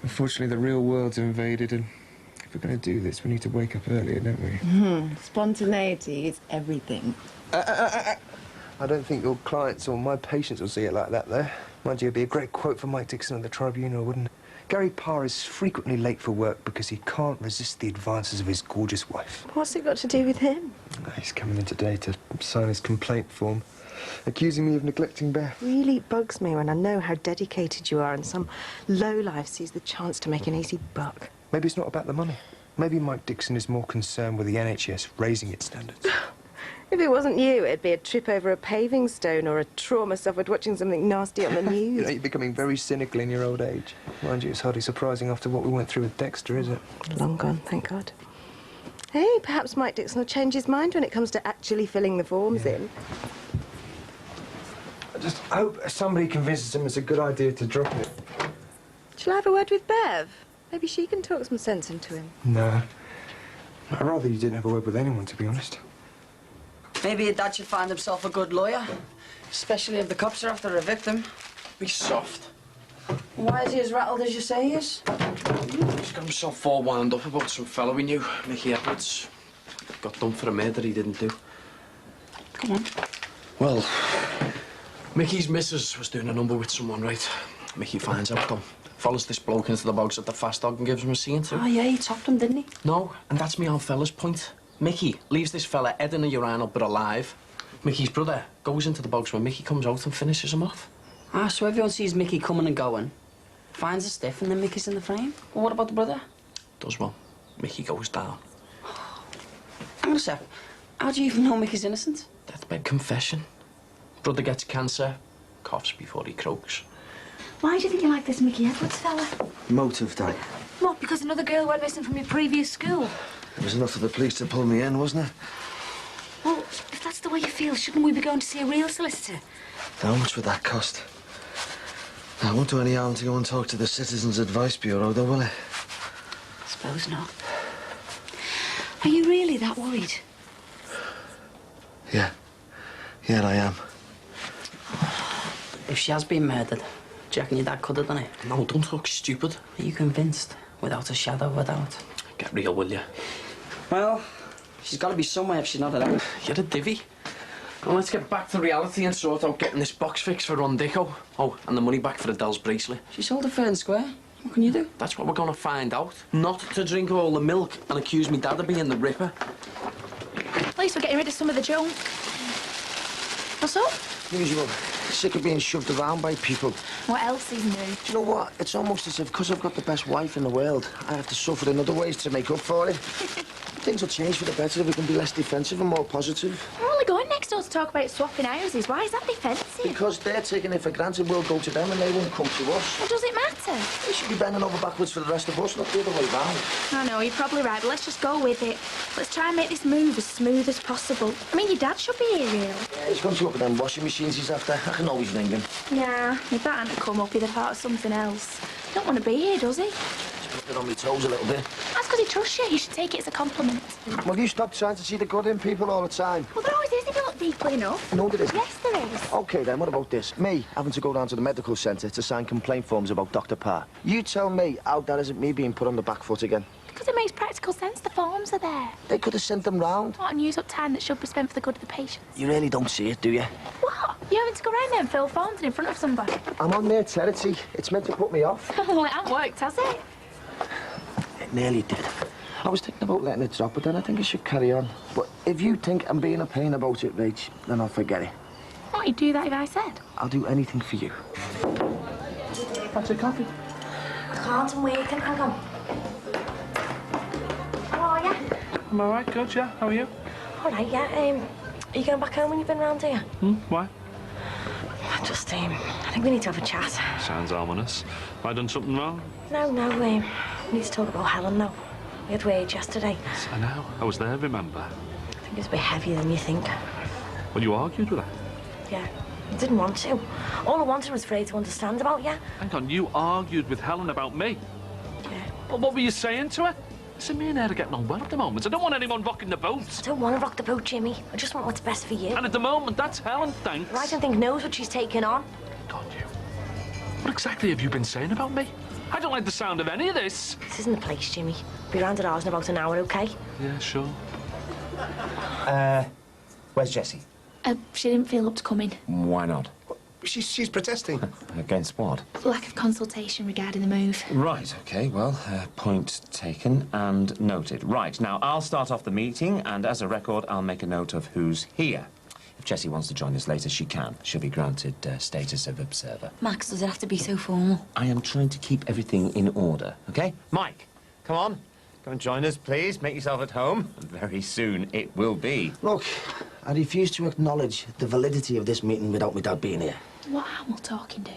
unfortunately the real world's invaded, and if we're going to do this, we need to wake up earlier, don't we? Spontaneity is everything. I don't think your clients or my patients will see it like that, though. Mind you, it'd be a great quote for Mike Dixon of the Tribunal, wouldn't it? Gary Parr is frequently late for work because he can't resist the advances of his gorgeous wife. What's it got to do with him? He's coming in today to sign his complaint form, accusing me of neglecting Beth. Really bugs me when I know how dedicated you are and some lowlife sees the chance to make an easy buck. Maybe it's not about the money. Maybe Mike Dixon is more concerned with the NHS raising its standards. If it wasn't you, it'd be a trip over a paving stone or a trauma suffered watching something nasty on the news. You know, you're becoming very cynical in your old age. Mind you, it's hardly surprising after what we went through with Dexter, is it? Long gone, thank God. Hey, perhaps Mike Dixon will change his mind when it comes to actually filling the forms in. I just hope somebody convinces him it's a good idea to drop it. Shall I have a word with Bev? Maybe she can talk some sense into him. No. I'd rather you didn't have a word with anyone, to be honest. Maybe your dad should find himself a good lawyer. Especially if the cops are after a victim. Be soft. Why is he as rattled as you say he is? He's got himself all wound up about some fellow we knew, Mickey Edwards. Got done for a murder he didn't do. Come on. Well, Mickey's missus was doing a number with someone, right? Mickey finds out, though. Follows this bloke into the bogs at the Fast Dog and gives him a scene too. Oh, yeah, he topped him, didn't he? No, and that's me old fella's point. Mickey leaves this fella head in a urinal but alive. Mickey's brother goes into the bogs when Mickey comes out and finishes him off. Ah, so everyone sees Mickey coming and going, finds a stiff, and then Mickey's in the frame? Well, what about the brother? Does well. Mickey goes down. Hang on a sec. How do you even know Mickey's innocent? Deathbed confession. Brother gets cancer, coughs before he croaks. Why do you think you like this Mickey Edwards fella? Motive, Dad. What, because another girl went missing from your previous school? There was enough for the police to pull me in, wasn't there? Well, if that's the way you feel, shouldn't we be going to see a real solicitor? How much would that cost? I won't do any harm to go and talk to the Citizens Advice Bureau, though, will I? Suppose not. Are you really that worried? Yeah. Yeah, I am. If she has been murdered, do you reckon your dad could have done it? No, don't look stupid. Are you convinced? Without a shadow of a doubt. Get real, will you? Well, she's got to be somewhere if she's not alive. You're a divvy. Well, let's get back to reality and sort out getting this box fixed for Rondico. Oh, and the money back for Adele's bracelet. She sold it fair and square. What can you do? That's what we're going to find out. Not to drink all the milk and accuse me dad of being the ripper. At least we're getting rid of some of the junk. What's up? Usual. Sick of being shoved around by people. What else is new? Do you know what? It's almost as if because I've got the best wife in the world, I have to suffer in other ways to make up for it. Things will change for the better if we can be less defensive and more positive. We're only going next door to talk about swapping houses. Why is that defensive? Because they're taking it for granted we'll go to them and they won't come to us. Well, does it matter? They should be bending over backwards for the rest of us, not the other way round. I know, you're probably right, but let's just go with it. Let's try and make this move as smooth as possible. I mean, your dad should be here, really. Yeah, he's going to look at them washing machines he's after. I can always ring him. Nah, if that hadn't come up, he'd have thought of something else. He don't want to be here, does he? He's putting on my toes a little bit. That's because he trusts you. You should take it as a compliment. Will you stop trying to see the good in people all the time? Well, there always is if you look deeply enough. No, there isn't. Yes, there is. OK, then, what about this? Me having to go down to the medical centre to sign complaint forms about Dr. Parr. You tell me how that isn't me being put on the back foot again. Because it makes practical sense. The forms are there. They could have sent them round. What, and use up time that should be spent for the good of the patient. You really don't see it, do you? What? You having to go round there and fill forms in front of somebody? I'm on their territory. It's meant to put me off. Well, it hasn't worked, has it? It nearly did. I was thinking about letting it drop, but then I think I should carry on. But if you think I'm being a pain about it, Rach, then I'll forget it. What, you'd do that if I said? I'll do anything for you. That's a coffee. I can't, I'm waiting. Hang on. How are you? I'm all right, good, yeah. How are you? All right, yeah. Are you going back home when you've been round here? Why? I think we need to have a chat. Sounds ominous. Have I done something wrong? No, we need to talk about Helen now. We had wage yesterday. I know. I was there, remember? I think it's a bit heavier than you think. Well, you argued with her? Yeah, I didn't want to. All I wanted was for her to understand about you. Hang on, you argued with Helen about me? Yeah. Well, what were you saying to her? Listen, me and her are getting on well at the moment. I don't want anyone rocking the boat. I don't want to rock the boat, Jimmy. I just want what's best for you. And at the moment, that's Helen, thanks. Well, I don't think knows what she's taking on. God, you. What exactly have you been saying about me? I don't like the sound of any of this. This isn't the place, Jimmy. Be round at ours in about an hour, OK? Yeah, sure. Where's Jessie? She didn't feel up to coming. Why not? She's protesting. Against what? Lack of consultation regarding the move. Right, OK, well, point taken and noted. Right, now, I'll start off the meeting, and as a record, I'll make a note of who's here. If Jessie wants to join us later, she can. She'll be granted status of observer. Max, does it have to be so formal? I am trying to keep everything in order, OK? Mike, come on. Come and join us, please. Make yourself at home. Very soon it will be. Look, I refuse to acknowledge the validity of this meeting without my dad being here. What am I talking to?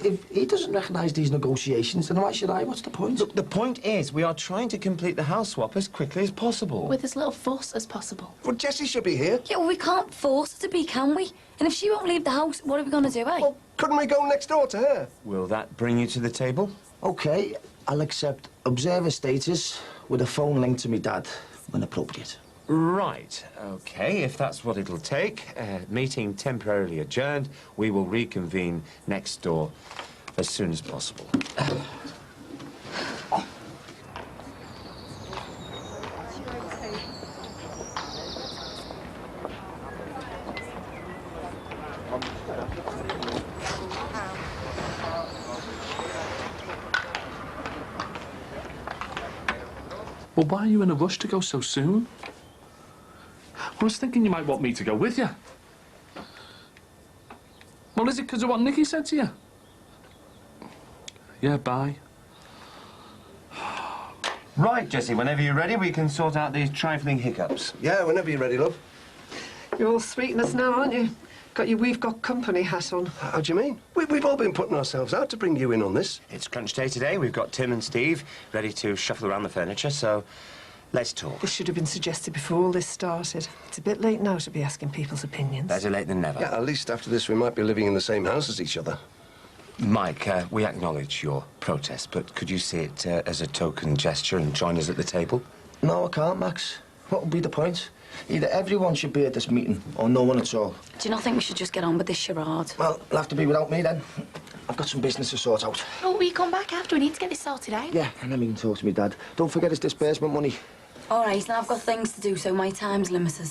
If he doesn't recognise these negotiations, then why should I? What's the point? Look, the point is we are trying to complete the house swap as quickly as possible. With as little fuss as possible. Well, Jessie should be here. Yeah, well, we can't force her to be, can we? And if she won't leave the house, what are we going to do, eh? Well, couldn't we go next door to her? Will that bring you to the table? OK, I'll accept observer status with a phone link to me dad when appropriate. Right, OK, if that's what it'll take. Meeting temporarily adjourned. We will reconvene next door as soon as possible. Well, why are you in a rush to go so soon? I was thinking you might want me to go with you. Well, is it because of what Nicky said to you? Yeah, bye. Right, Jessie, whenever you're ready, we can sort out these trifling hiccups. Yeah, whenever you're ready, love. You're all sweetness now, aren't you? Got your we've got company hat on. How do you mean? We've all been putting ourselves out to bring you in on this. It's crunch day today. We've got Tim and Steve ready to shuffle around the furniture, so let's talk. This should have been suggested before all this started. It's a bit late now to be asking people's opinions. Better late than never. Yeah, at least after this we might be living in the same house as each other. Mike, we acknowledge your protest, but could you see it as a token gesture and join us at the table? No, I can't, Max. What would be the point? Either everyone should be at this meeting, or no one at all. Do you not think we should just get on with this charade? Well, it'll have to be without me, then. I've got some business to sort out. Oh, will you come back after? We need to get this sorted out. Yeah, and then we can talk to me dad. Don't forget his disbursement money. All right, now I've got things to do, so my time's limited.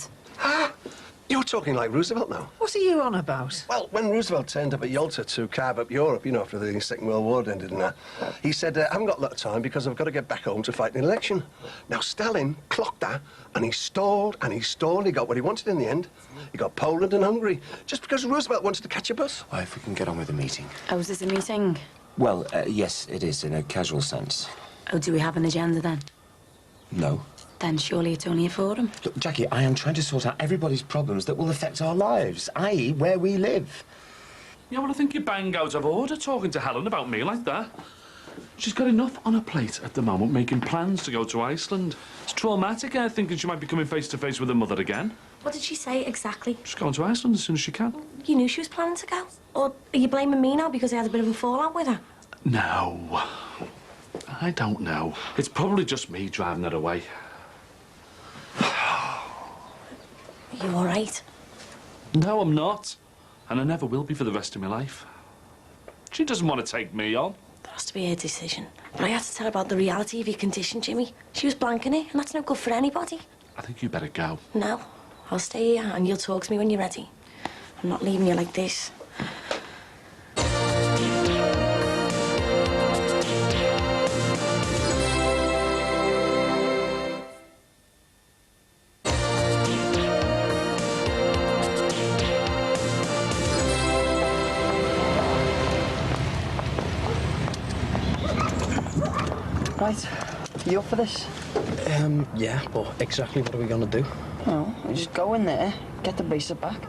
You're talking like Roosevelt now. What are you on about? Well, when Roosevelt turned up at Yalta to carve up Europe, you know, after the Second World War ended and that, he said, I haven't got a lot of time because I've got to get back home to fight an election. Now, Stalin clocked that, and he stalled, and he stalled. He got what he wanted in the end. He got Poland and Hungary, just because Roosevelt wanted to catch a bus. Well, if we can get on with the meeting. Oh, is this a meeting? Well, yes, it is, in a casual sense. Oh, do we have an agenda then? No. Then surely it's only a forum. Look, Jackie, I am trying to sort out everybody's problems that will affect our lives, i.e. where we live. Yeah, well, I think you're bang out of order talking to Helen about me like that. She's got enough on her plate at the moment making plans to go to Iceland. It's traumatic, thinking she might be coming face to face with her mother again. What did she say exactly? She's going to Iceland as soon as she can. You knew she was planning to go? Or are you blaming me now because I had a bit of a fallout with her? No. I don't know. It's probably just me driving her away. Are you all right? No, I'm not. And I never will be for the rest of my life. She doesn't want to take me on. That has to be her decision. But I had to tell her about the reality of your condition, Jimmy. She was blanking it, and that's no good for anybody. I think you better go. No. I'll stay here, and you'll talk to me when you're ready. I'm not leaving you like this. Right, you up for this? Yeah, but exactly what are we going to do? Well, we just go in there, get the bracelet back,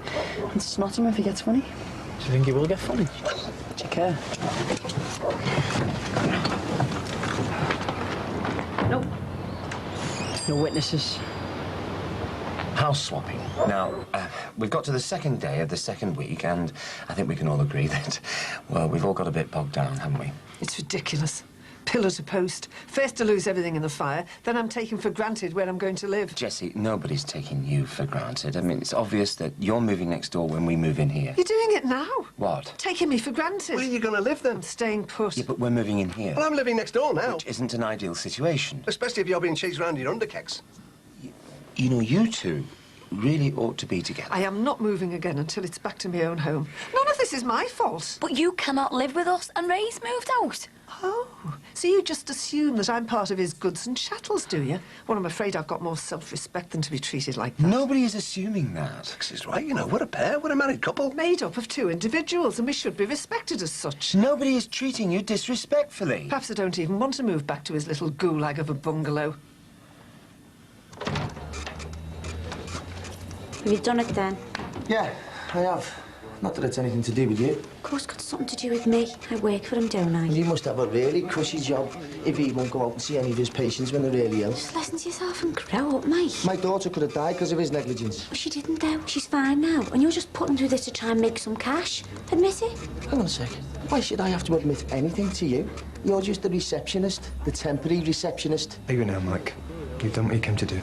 and snot him if he gets funny. Do you think he will get funny? Do you care? Nope. No witnesses. House swapping. Now, we've got to the second day of the second week, and I think we can all agree that, well, we've all got a bit bogged down, haven't we? It's ridiculous. Pillar to post. First to lose everything in the fire, then I'm taking for granted where I'm going to live. Jessie, nobody's taking you for granted. I mean, it's obvious that you're moving next door when we move in here. You're doing it now. What? Taking me for granted. Where are you going to live then? I'm staying put. Yeah, but we're moving in here. Well, I'm living next door now. Which isn't an ideal situation. Especially if you're being chased around in your underkecks. You know, you two really ought to be together. I am not moving again until it's back to my own home. None of this is my fault. But you cannot live with us, and Ray's moved out. Oh, so you just assume that I'm part of his goods and chattels, do you? Well, I'm afraid I've got more self-respect than to be treated like that. Nobody is assuming that. This is right, you know, we're a pair, we're a married couple. Made up of two individuals, and we should be respected as such. Nobody is treating you disrespectfully. Perhaps I don't even want to move back to his little gulag of a bungalow. Have you done it then? Yeah, I have. Not that it's anything to do with you. Of course, it's got something to do with me. I work for him, don't I? You must have a really cushy job if he won't go out and see any of his patients when they're really ill. Just listen to yourself and grow up, mate. My daughter could have died because of his negligence. Well, she didn't, though. She's fine now. And you're just putting through this to try and make some cash. Admit it. Hang on a sec. Why should I have to admit anything to you? You're just the receptionist, the temporary receptionist. Leave it now, Mike. You've done what you came to do.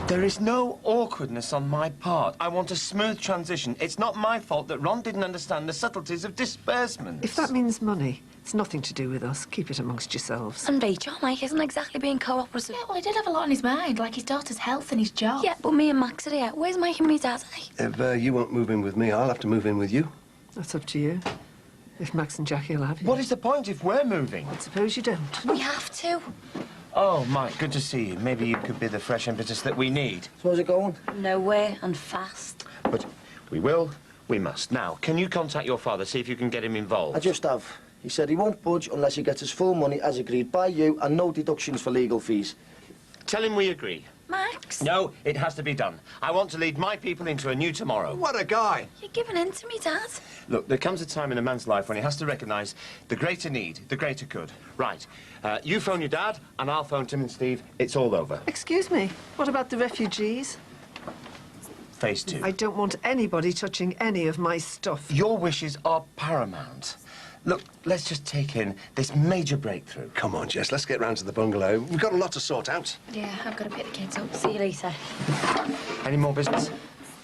There is no awkwardness on my part. I want a smooth transition. It's not my fault that Ron didn't understand the subtleties of disbursements. If that means money, it's nothing to do with us. Keep it amongst yourselves. And Rachel, Mike isn't exactly being cooperative. Yeah, well, he did have a lot on his mind, like his daughter's health and his job. Yeah, but me and Max are here. Where's Mike and me dad? If you won't move in with me, I'll have to move in with you. That's up to you. If Max and Jackie will have you. What is the point if we're moving? I suppose you don't. We have to. Oh, Mike, good to see you. Maybe you could be the fresh impetus that we need. So how's it going? Nowhere and fast. But we will, we must. Now, can you contact your father, see if you can get him involved? I just have. He said he won't budge unless he gets his full money as agreed by you and no deductions for legal fees. Tell him we agree. Max? No, it has to be done. I want to lead my people into a new tomorrow. What a guy! You're giving in to me, Dad. Look, there comes a time in a man's life when he has to recognise the greater need, the greater good. Right. You phone your dad, and I'll phone Tim and Steve. It's all over. Excuse me, what about the refugees? Phase 2. I don't want anybody touching any of my stuff. Your wishes are paramount. Look, let's just take in this major breakthrough. Come on, Jess, let's get round to the bungalow. We've got a lot to sort out. Yeah, I've got to pick the kids up. See you later. Any more business?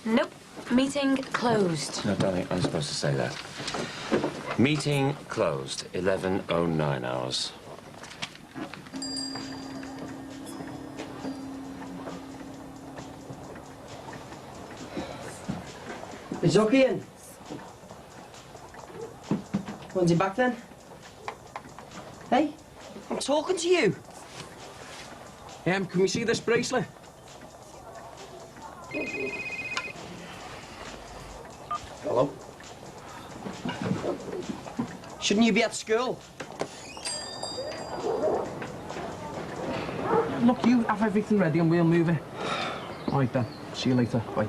Nope. Meeting closed. No, darling, I'm supposed to say that. Meeting closed, 11:09 hours. Is Zucky in? When's he back then? Hey, I'm talking to you. Can we see this bracelet? Hello? Shouldn't you be at school? Look, you have everything ready and we'll move it. All right, then. See you later. Bye.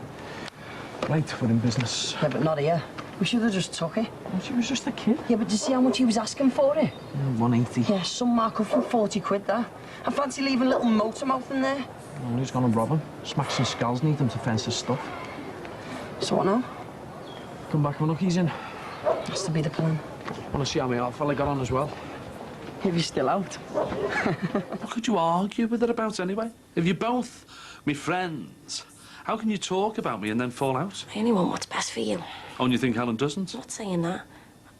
Right, we're in business. Yeah, but not here. We should have just took it. Well, she was just a kid. Yeah, but did you see how much he was asking for it? Yeah, 180. Yeah, some markup for 40 quid there. I fancy leaving a little motor mouth in there. Well, who's gonna rob him? Smacks and skulls need them to fence his stuff. So what now? Come back when he's in. Has to be the plan. Want to see how my old fella got on as well? If you're still out. What could you argue with her about anyway? If you're both me friends, how can you talk about me and then fall out? I only want what's best for you. Oh, and you think Helen doesn't? I'm not saying that.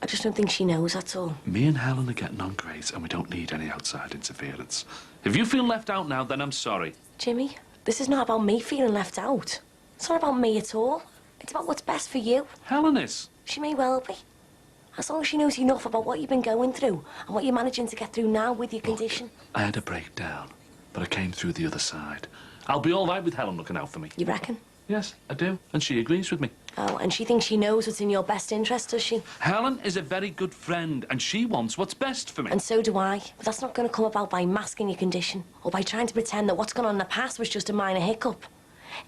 I just don't think she knows, that's all. Me and Helen are getting on great and we don't need any outside interference. If you feel left out now, then I'm sorry. Jimmy, this is not about me feeling left out. It's not about me at all. It's about what's best for you. Helen is. She may well be. As long as she knows enough about what you've been going through and what you're managing to get through now with your condition. I had a breakdown, but I came through the other side. I'll be all right with Helen looking out for me. You reckon? Yes, I do. And she agrees with me. Oh, and she thinks she knows what's in your best interest, does she? Helen is a very good friend, and she wants what's best for me. And so do I. But that's not going to come about by masking your condition or by trying to pretend that what's gone on in the past was just a minor hiccup.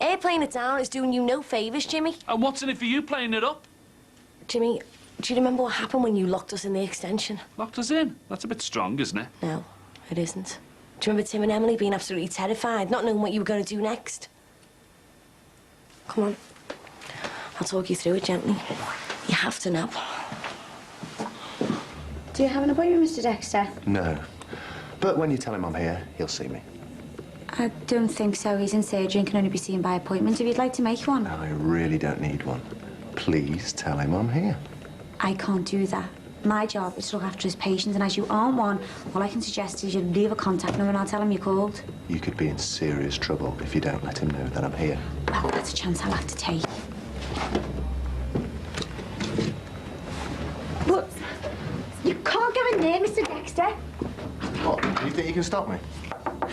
Her playing it down is doing you no favours, Jimmy. And what's in it for you playing it up? Jimmy, do you remember what happened when you locked us in the extension? Locked us in? That's a bit strong, isn't it? No, it isn't. Do you remember Tim and Emily being absolutely terrified, not knowing what you were going to do next? Come on. I'll talk you through it gently. You have to know. Do you have an appointment, Mr. Dexter? No. But when you tell him I'm here, he'll see me. I don't think so. He's in surgery and can only be seen by appointment. If you'd like to make one. I really don't need one. Please tell him I'm here. I can't do that. My job is to look after his patients, and as you aren't one, all I can suggest is you leave a contact number and I'll tell him you called. You could be in serious trouble if you don't let him know that I'm here. Well, that's a chance I'll have to take. But you can't go in there, Mr. Dexter. What? Do you think you can stop me?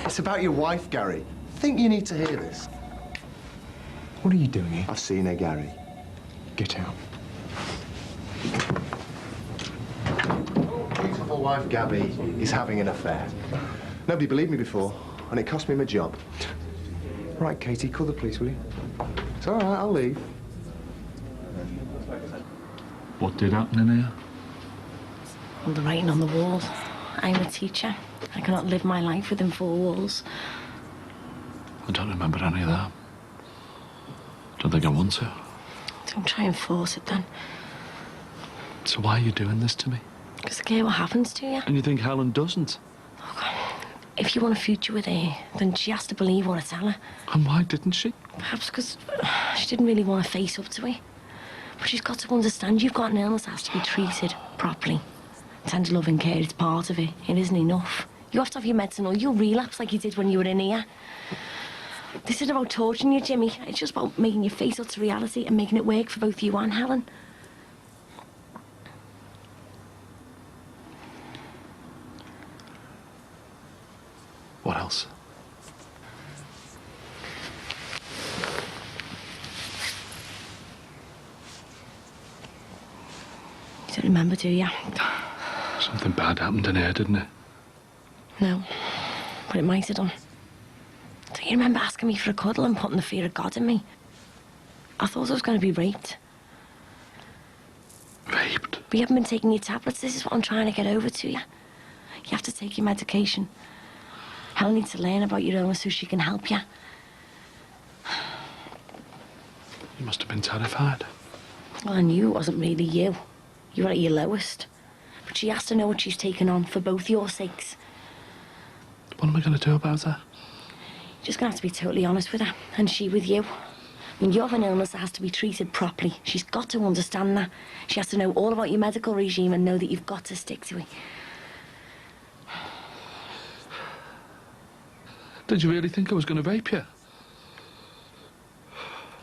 It's about your wife, Gary. Think you need to hear this. What are you doing here? I've seen her, Gary. Get out. wife, Gabby, is having an affair. Nobody believed me before, and it cost me my job. Right, Katie, call the police, will you? It's all right, I'll leave. What did happen in here? Well, the writing on the wall. I'm a teacher. I cannot live my life within four walls. I don't remember any of that. Don't think I want to. Don't try and force it then. So why are you doing this to me? Because I care what happens to you. And you think Helen doesn't? If you want a future with her, then she has to believe what I tell her. And why didn't she? Perhaps because she didn't really want to face up to it. But she's got to understand you've got an illness that has to be treated properly. Tender love and care, it's part of it. It isn't enough. You have to have your medicine or you'll relapse like you did when you were in here. This isn't about torturing you, Jimmy. It's just about making you face up to reality and making it work for both you and Helen. What else? You don't remember, do you? Something bad happened in here, didn't it? No, but it might have done. Don't you remember asking me for a cuddle and putting the fear of God in me? I thought I was going to be raped. Raped? But you haven't been taking your tablets. This is what I'm trying to get over to you. You have to take your medication. Helen needs to learn about your illness so she can help you. You must have been terrified. Well, I knew it wasn't really you. You were at your lowest. But she has to know what she's taken on for both your sakes. What am I going to do about that? You're just going to have to be totally honest with her, and she with you. I mean, you have an illness that has to be treated properly. She's got to understand that. She has to know all about your medical regime and know that you've got to stick to it. Did you really think I was going to rape you?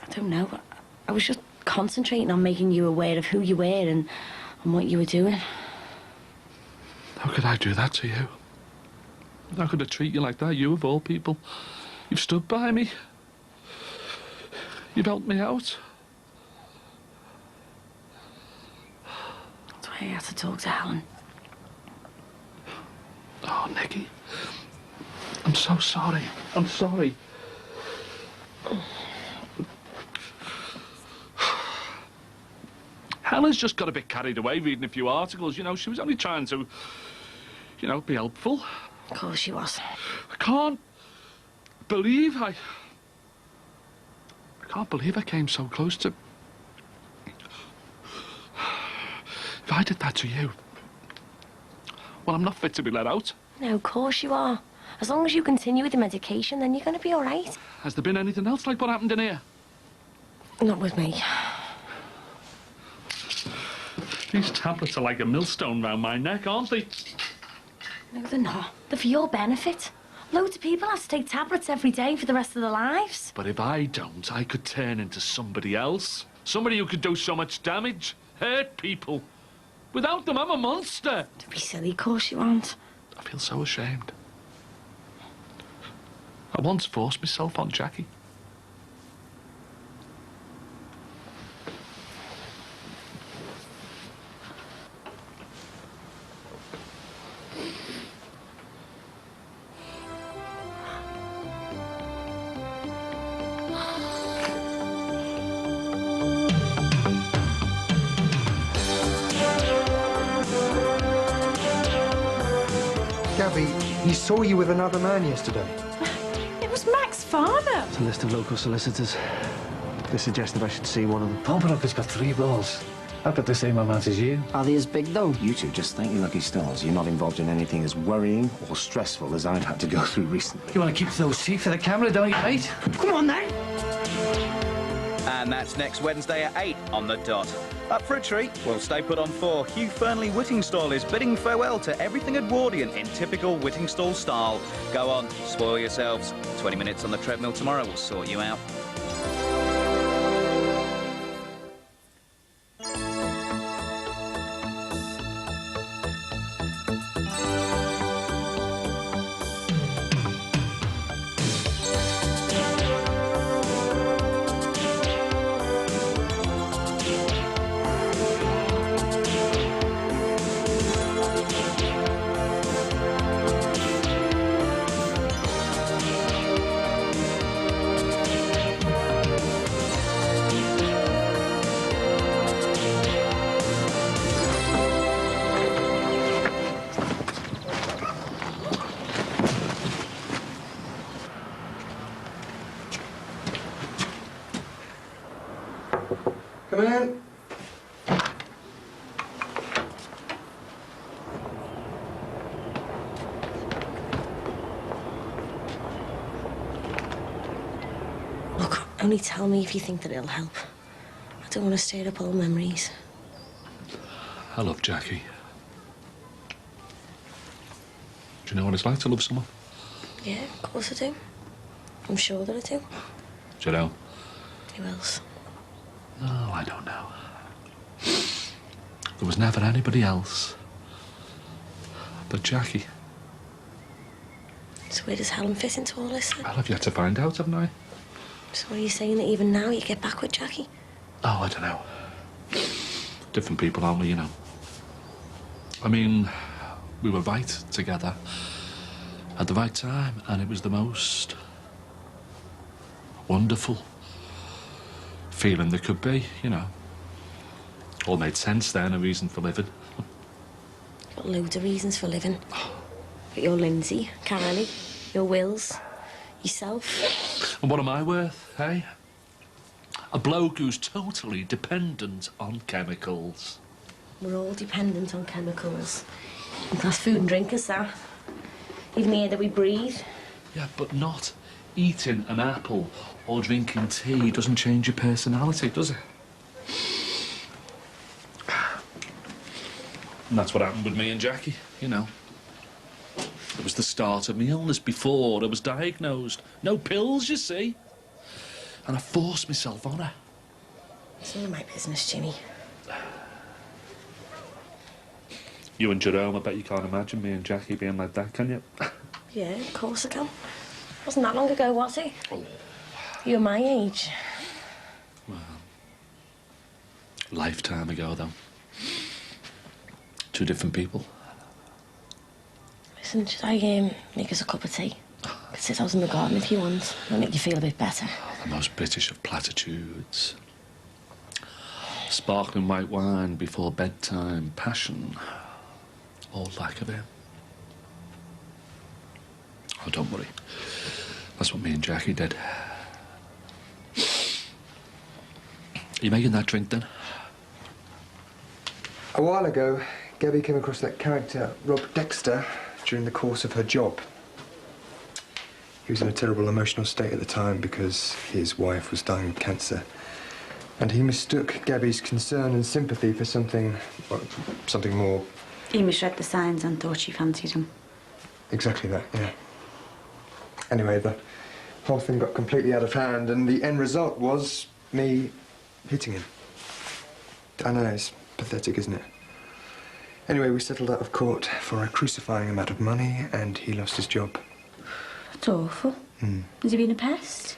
I don't know. I was just concentrating on making you aware of who you were and what you were doing. How could I do that to you? How could I treat you like that, you of all people? You've stood by me. You've helped me out. That's why I had to talk to Helen. Oh, Nicky. I'm so sorry. I'm sorry. Helen's just got a bit carried away reading a few articles. You know, she was only trying to, you know, be helpful. Of course she was. I can't believe I came so close to... If I did that to you, well, I'm not fit to be let out. No, of course you are. As long as you continue with the medication, then you're going to be all right. Has there been anything else like what happened in here? Not with me. These tablets are like a millstone round my neck, aren't they? No, they're not. They're for your benefit. Loads of people have to take tablets every day for the rest of their lives. But if I don't, I could turn into somebody else. Somebody who could do so much damage, hurt people. Without them, I'm a monster. Don't be silly, of course you aren't. I feel so ashamed. I once forced myself on Jackie. Gabby, he saw you with another man yesterday. It was Mac's father. It's a list of local solicitors. They suggested I should see one of them. Pumperup got 3 balls. I've got the same amount as you. Are they as big, though? You two just thank your lucky stars you're not involved in anything as worrying or stressful as I've had to go through recently. You want to keep those teeth for the camera, don't you, mate? Come on, then. And that's next Wednesday at 8 on the dot. Up for a treat? Well, stay put on 4. Hugh Fernley Whittingstall is bidding farewell to everything Edwardian in typical Whittingstall style. Go on, spoil yourselves. 20 minutes on the treadmill tomorrow will sort you out. Come in. Look, only tell me if you think that it'll help. I don't want to stir up old memories. I love Jackie. Do you know what it's like to love someone? Yeah, of course I do. I'm sure that I do. Do you know? Who else? Oh, I don't know. There was never anybody else but Jackie. So where does Helen fit into all this then? Well, I've yet to find out, haven't I? So are you saying that even now you get back with Jackie? Oh, I don't know. Different people, aren't we, you know? I mean, we were right together at the right time, and it was the most wonderful feeling there could be, you know. All made sense then, a reason for living. Got loads of reasons for living. But you're Lindsay, Carly, your Wills, yourself. And what am I worth, eh? A bloke who's totally dependent on chemicals. We're all dependent on chemicals. That's food and drink is that. Even the air that we breathe. Yeah, but not eating an apple or drinking tea doesn't change your personality, does it? And that's what happened with me and Jackie, you know. It was the start of my illness before I was diagnosed. No pills, you see. And I forced myself on her. It's none of my business, Jimmy. You and Jerome, I bet you can't imagine me and Jackie being like that, can you? Yeah, of course I can. Wasn't that long ago, was it? Oh. You were my age. Well, lifetime ago, though. Two different people. Listen, should I make us a cup of tea? I could sit out in the garden if you want. It'll make you feel a bit better. The most British of platitudes. Sparkling white wine before bedtime, passion, or lack of it. Oh, don't worry. That's what me and Jackie did. Are you making that drink, then? A while ago, Gabby came across that character, Rob Dexter, during the course of her job. He was in a terrible emotional state at the time because his wife was dying of cancer. And he mistook Gabby's concern and sympathy for something, well, something more. He misread the signs and thought she fancied him. Exactly that, yeah. Anyway, the whole thing got completely out of hand, and the end result was me hitting him. I know, it's pathetic, isn't it? Anyway, we settled out of court for a crucifying amount of money, and he lost his job. That's awful. Has he been a pest?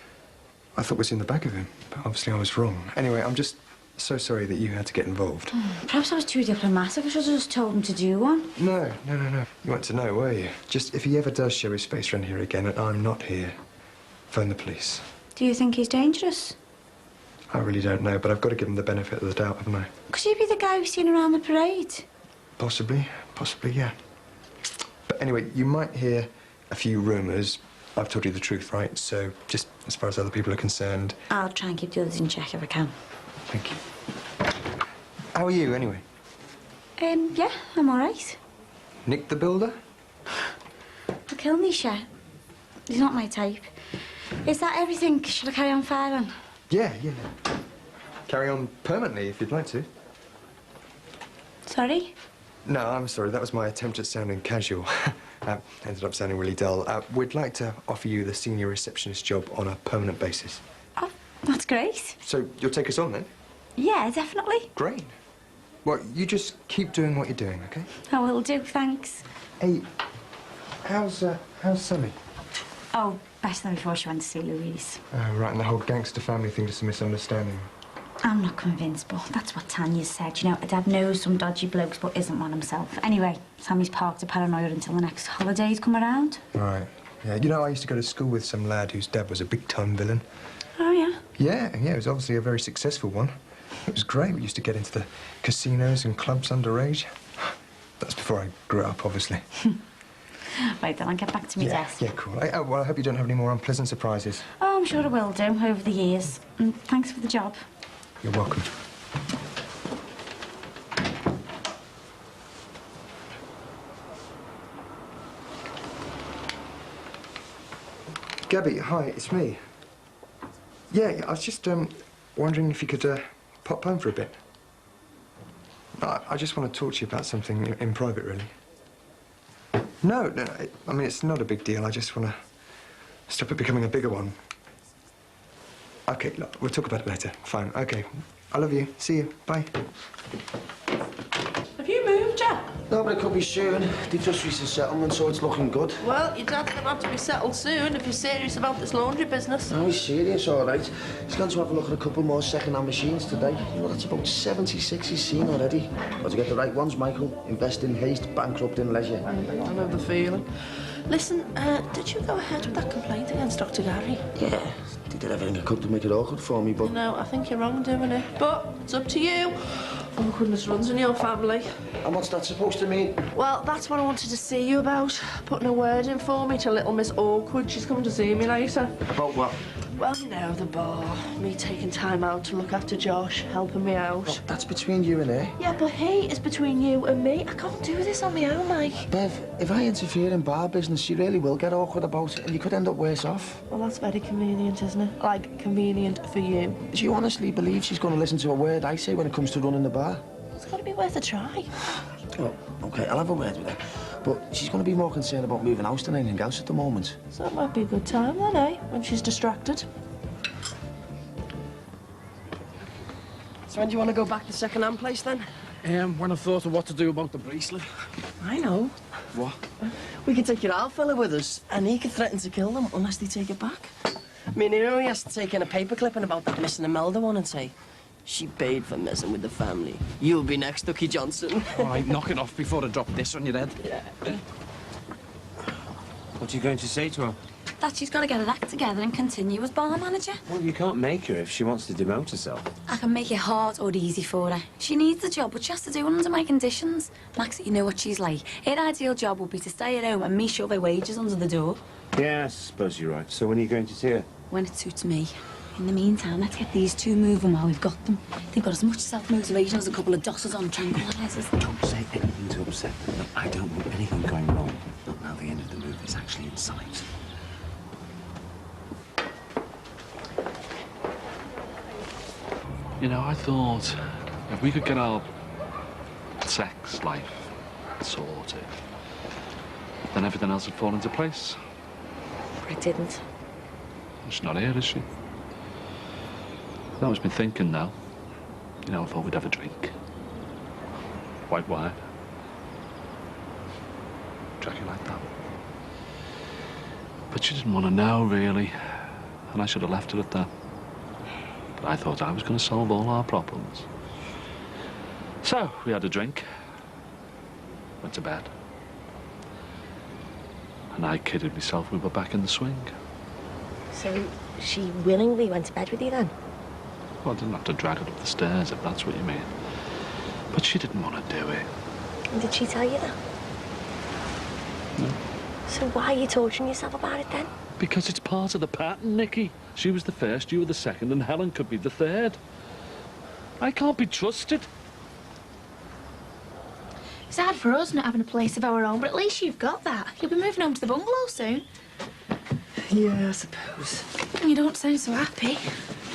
I thought it was in the back of him, but obviously I was wrong. Anyway, I'm just so sorry that you had to get involved. Perhaps I was too diplomatic. I should have just told him to do one. No. You want to know, were you? Just if he ever does show his face around here again and I'm not here, phone the police. Do you think he's dangerous? I really don't know, but I've got to give him the benefit of the doubt, haven't I? Could you be the guy we've seen around the parade? Possibly, yeah. But anyway, you might hear a few rumours. I've told you the truth, right? So, just as far as other people are concerned... I'll try and keep the others in check if I can. Thank you. How are you, anyway? Yeah, I'm all right. Nick the Builder? I'll kill Nisha. He's not my type. Is that everything? Shall I carry on filing? Yeah. Carry on permanently, if you'd like to. Sorry? No, I'm sorry. That was my attempt at sounding casual. Ended up sounding really dull. We'd like to offer you the senior receptionist job on a permanent basis. Oh, that's great. So you'll take us on, then? Yeah, definitely. Great. Well, you just keep doing what you're doing, OK? I will do, thanks. Hey, how's Sammy? Oh, better than before she went to see Louise. Right, and the whole gangster family thing, just a misunderstanding. I'm not convinced, but that's what Tanya said. You know, Dad knows some dodgy blokes, but isn't one himself. Anyway, Sammy's parked a paranoia until the next holidays come around. Right. Yeah, you know, I used to go to school with some lad whose dad was a big-time villain. Oh, yeah? Yeah, it was obviously a very successful one. It was great. We used to get into the casinos and clubs underage. That's before I grew up, obviously. Right, then I'll get back to my desk. Yeah, cool. Well, I hope you don't have any more unpleasant surprises. Oh, I'm sure I will do over the years. And thanks for the job. You're welcome. Gabby, hi, it's me. Yeah, I was just wondering if you could pop home for a bit. I just want to talk to you about something in private, really. No, I mean, it's not a big deal. I just want to stop it becoming a bigger one. OK, look, we'll talk about it later. Fine, OK. I love you. See you. Bye. Have you moved, Jack? No, but it could be soon. They've just reached a settlement, so it's looking good. Well, your dad's going to have to be settled soon if you're serious about this laundry business. No, he's serious, all right. He's going to have a look at a couple more second-hand machines today. You know, that's about 76 he's seen already. Got to get the right ones, Michael. Invest in haste, bankrupt in leisure. I know the feeling. Listen, did you go ahead with that complaint against Dr. Gary? Yeah, they did everything I could to make it awkward for me, but... No, I think you're wrong doing it. But it's up to you. Awkwardness runs in your family. And what's that supposed to mean? Well, that's what I wanted to see you about. Putting a word in for me to little Miss Awkward. She's coming to see me later. About what? Well, you know, the bar. Me taking time out to look after Josh, helping me out. Well, that's between you and her. Yeah, but he is between you and me. I can't do this on my own, Mike. Bev, if I interfere in bar business, you really will get awkward about it, and you could end up worse off. Well, that's very convenient, isn't it? Like, convenient for you. Do you honestly believe she's going to listen to a word I say when it comes to running the bar? It's got to be worth a try. Oh, OK, I'll have a word with her. But she's going to be more concerned about moving house than anything else at the moment. So that might be a good time then, eh? When she's distracted. So when do you want to go back to the second-hand place, then? When I thought of what to do about the bracelet. I know. What? We could take your old fella with us, and he could threaten to kill them unless they take it back. I mean, he only has to take in a paper clipping about that missing Imelda one and say, she paid for messing with the family. You'll be next, Ducky Johnson. All right, knock it off before I drop this on your head. Yeah. What are you going to say to her? That she's got to get her act together and continue as bar manager. Well, you can't make her if she wants to demote herself. I can make it hard or easy for her. She needs the job, but she has to do it under my conditions. Max, you know what she's like. Her ideal job would be to stay at home and me shove her wages under the door. Yeah, I suppose you're right. So when are you going to see her? When it suits me. In the meantime, let's get these two moving while we've got them. They've got as much self-motivation as a couple of dosses on tranquilizers. Don't say anything to upset them. Look, I don't want anything going wrong. Not now the end of the move is actually in sight. You know, I thought if we could get our sex life sorted, then everything else would fall into place. It didn't. She's not here, is she? I've always been thinking now. You know, I thought we'd have a drink. White wine. Jackie like that. But she didn't want to know, really. And I should have left it at that. But I thought I was going to solve all our problems. So, we had a drink. Went to bed. And I kidded myself we were back in the swing. So she willingly went to bed with you then? Well, I didn't have to drag her up the stairs, if that's what you mean. But she didn't want to do it. And did she tell you that? No. So why are you torturing yourself about it then? Because it's part of the pattern, Nikki. She was the first, you were the second, and Helen could be the third. I can't be trusted. It's hard for us not having a place of our own, but at least you've got that. You'll be moving home to the bungalow soon. Yeah, I suppose. You don't sound so happy.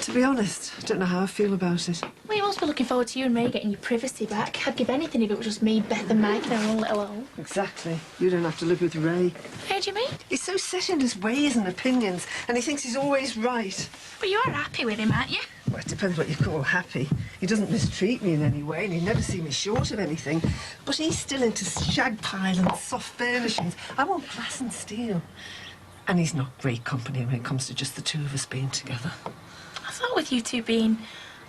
To be honest, I don't know how I feel about it. Well, you must be looking forward to you and me getting your privacy back. I'd give anything if it was just me, Beth and Mike in our own little home. Exactly. You don't have to live with Ray. How do you mean? He's so set in his ways and opinions, and he thinks he's always right. But you are happy with him, aren't you? Well, it depends what you call happy. He doesn't mistreat me in any way, and he'd never see me short of anything. But he's still into shag pile and soft furnishings. I want glass and steel. And he's not great company when it comes to just the two of us being together. I thought with you two being,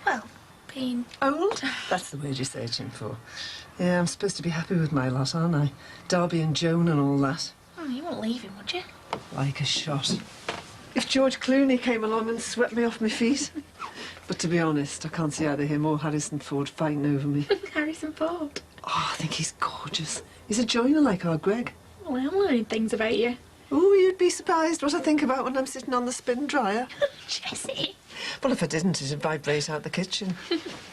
well, being... Old? That's the word you're searching for. Yeah, I'm supposed to be happy with my lot, aren't I? Darby and Joan and all that. Oh, you won't leave him, would you? Like a shot. If George Clooney came along and swept me off my feet. But to be honest, I can't see either him or Harrison Ford fighting over me. Harrison Ford? Oh, I think he's gorgeous. He's a joiner like our Greg. Well, I'm learning things about you. Oh, you'd be surprised what I think about when I'm sitting on the spin dryer. Jessie. Well, if I didn't, it'd vibrate out the kitchen.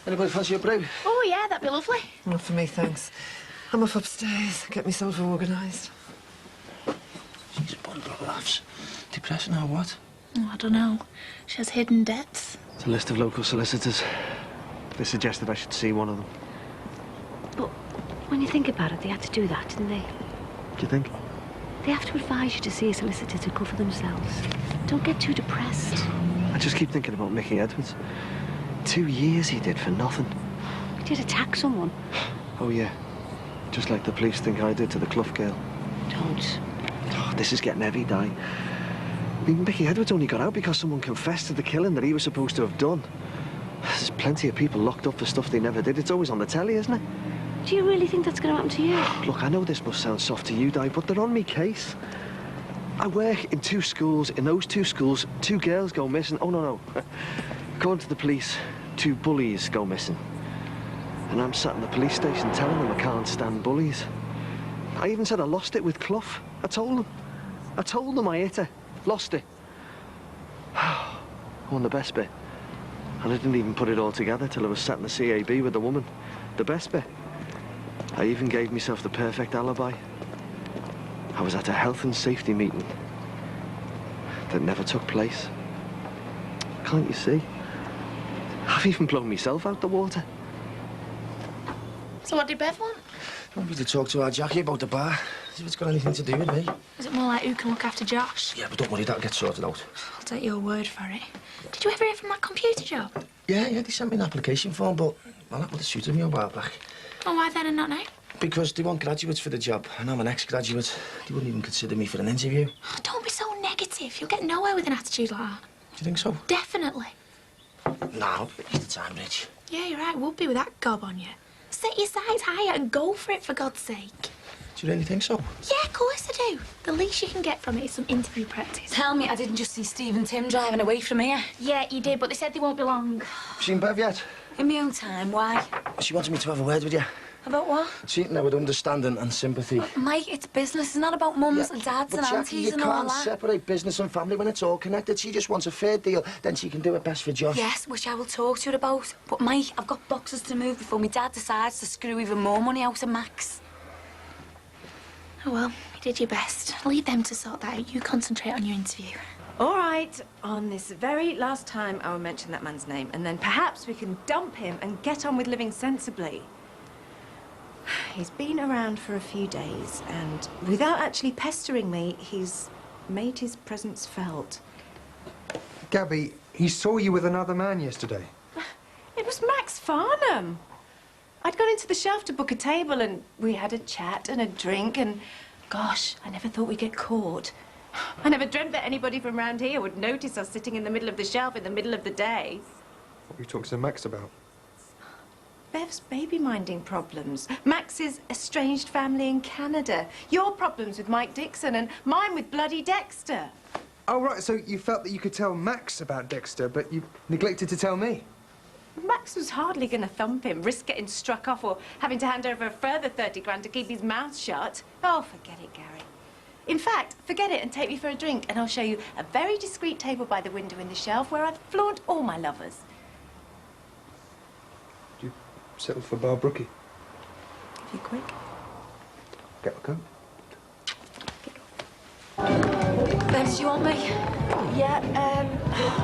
Anybody fancy a brew? Oh, yeah, that'd be lovely. Not for me, thanks. I'm off upstairs. Get myself organised. She's a bundle of laughs. Depressing or what? Oh, I don't know. She has hidden debts. It's a list of local solicitors. They suggested I should see one of them. But when you think about it, they had to do that, didn't they? Do you think? They have to advise you to see a solicitor to cover themselves. Don't get too depressed. I just keep thinking about Mickey Edwards. 2 years he did for nothing. He did attack someone. Oh, yeah. Just like the police think I did to the Clough girl. Don't. Oh, this is getting heavy, Di. I mean, Mickey Edwards only got out because someone confessed to the killing that he was supposed to have done. There's plenty of people locked up for stuff they never did. It's always on the telly, isn't it? Do you really think that's going to happen to you? Look, I know this must sound soft to you, Di, but they're on me case. I work in 2 schools. In those 2 schools, 2 girls go missing. Oh, no. According to the police, 2 bullies go missing. And I'm sat in the police station telling them I can't stand bullies. I even said I lost it with Clough. I told them I hit her. Lost it. Won the best bit. And I didn't even put it all together till I was sat in the CAB with the woman. The best bit. I even gave myself the perfect alibi. I was at a health and safety meeting that never took place. Can't you see? I've even blown myself out the water. So what did Bev want? I want me to talk to our Jackie about the bar. See if it's got anything to do with me. Is it more like who can look after Josh? Yeah, but don't worry, that'll get sorted out. I'll take your word for it. Did you ever hear from that computer job? Yeah, they sent me an application form, but well, that would have suited me a while back. Oh, why then and not now? Because they want graduates for the job, and I'm an ex-graduate. They wouldn't even consider me for an interview. Do Oh, don't be so negative. You'll get nowhere with an attitude like that. you think so? Definitely. No, it's the time, Rich. Yeah, you're right. Would be with that gob on you. Set your sights higher and go for it, for God's sake. Do you really think so? Yeah, of course I do. The least you can get from it is some interview practice. Tell me I didn't just see Steve and Tim driving away from here. Yeah, you did, but they said they won't be long. Seen Bev yet? In my own time, why? She wanted me to have a word with you. About what? Treating her with understanding and sympathy. Mike, it's business. It's not about mums and dads But and Jackie, aunties you and all can't that. separate business and family when it's all connected. She just wants a fair deal, then she can do it best for Josh. Yes, which I will talk to you about. But Mike, I've got boxes to move before my dad decides to screw even more money out of Max. Oh, well, you did your best. Leave them to sort that out. You concentrate on your interview. All right, on this very last time I will mention that man's name, and then perhaps we can dump him and get on with living sensibly. He's been around for a few days, and without actually pestering me, he's made his presence felt. Gabby, he saw you with another man yesterday. It was Max Farnham. I'd gone into the shelf to book a table, and we had a chat and a drink, and gosh, I never thought we'd get caught. I never dreamt that anybody from round here would notice us sitting in the middle of the shelf in the middle of the day. What were you talking to Max about? Bev's baby-minding problems, Max's estranged family in Canada, your problems with Mike Dixon, and mine with bloody Dexter. Oh, right, so you felt that you could tell Max about Dexter, but you neglected to tell me. Max was hardly going to thump him, risk getting struck off or having to hand over a further 30 grand to keep his mouth shut. Oh, forget it, Gary. In fact, forget it and take me for a drink, and I'll show you a very discreet table by the window in the shelf where I've flaunt all my lovers. You settled for Bar Brookie. If you're quick. Get a coat. Bev, do you want me? Yeah,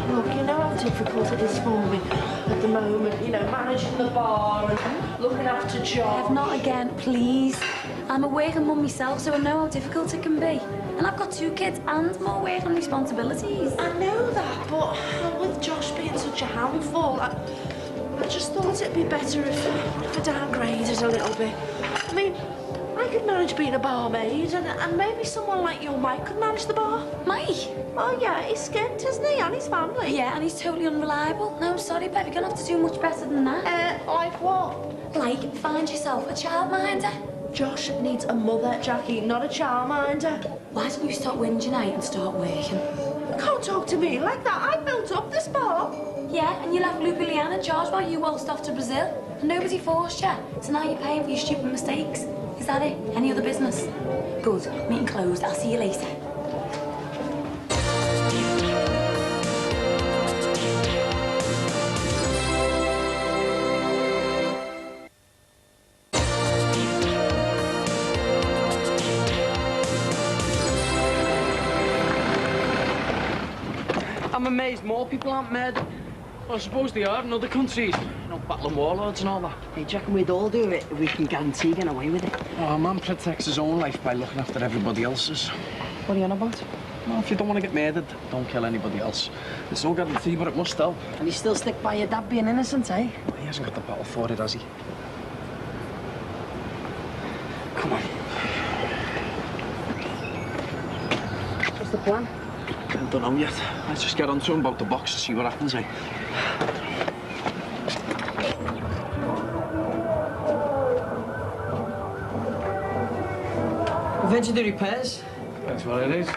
look, you know how difficult it is for me at the moment, you know, managing the bar and looking after Josh. Bev, not again, please. I'm a working mum myself, so I know how difficult it can be. And I've got 2 kids and more work and responsibilities. I know that, but with Josh being such a handful, I just thought it'd be better if I downgraded a little bit. I mean, I could manage being a barmaid, and maybe someone like your Mike could manage the bar. Mike? Oh, yeah, he's skint, isn't he? And his family. Yeah, and he's totally unreliable. No, sorry, Bev, you're gonna have to do much better than that. Like what? Like, find yourself a childminder. Josh needs a mother, Jackie, not a childminder. Why don't you stop whinging out and start working? You can't talk to me like that. I built up this bar. Yeah, and you left Lupe Leanne in charge while you waltzed off to Brazil. And nobody forced you. So now you're paying for your stupid mistakes. Is that it? Any other business? Good. Meeting closed. I'll see you later. I'm amazed more people aren't murdered. Well, I suppose they are in other countries. You know, battling warlords and all that. Hey, do you reckon we'd all do it if we can guarantee getting away with it? Oh, a man protects his own life by looking after everybody else's. What are you on about? Well, if you don't want to get murdered, don't kill anybody else. It's no guarantee, but it must help. And you still stick by your dad being innocent, eh? Well, he hasn't got the battle for it, has he? Come on. What's the plan? I don't know yet. Let's just get on to him about the box and see what happens, eh? When'd you do repairs? That's what it is.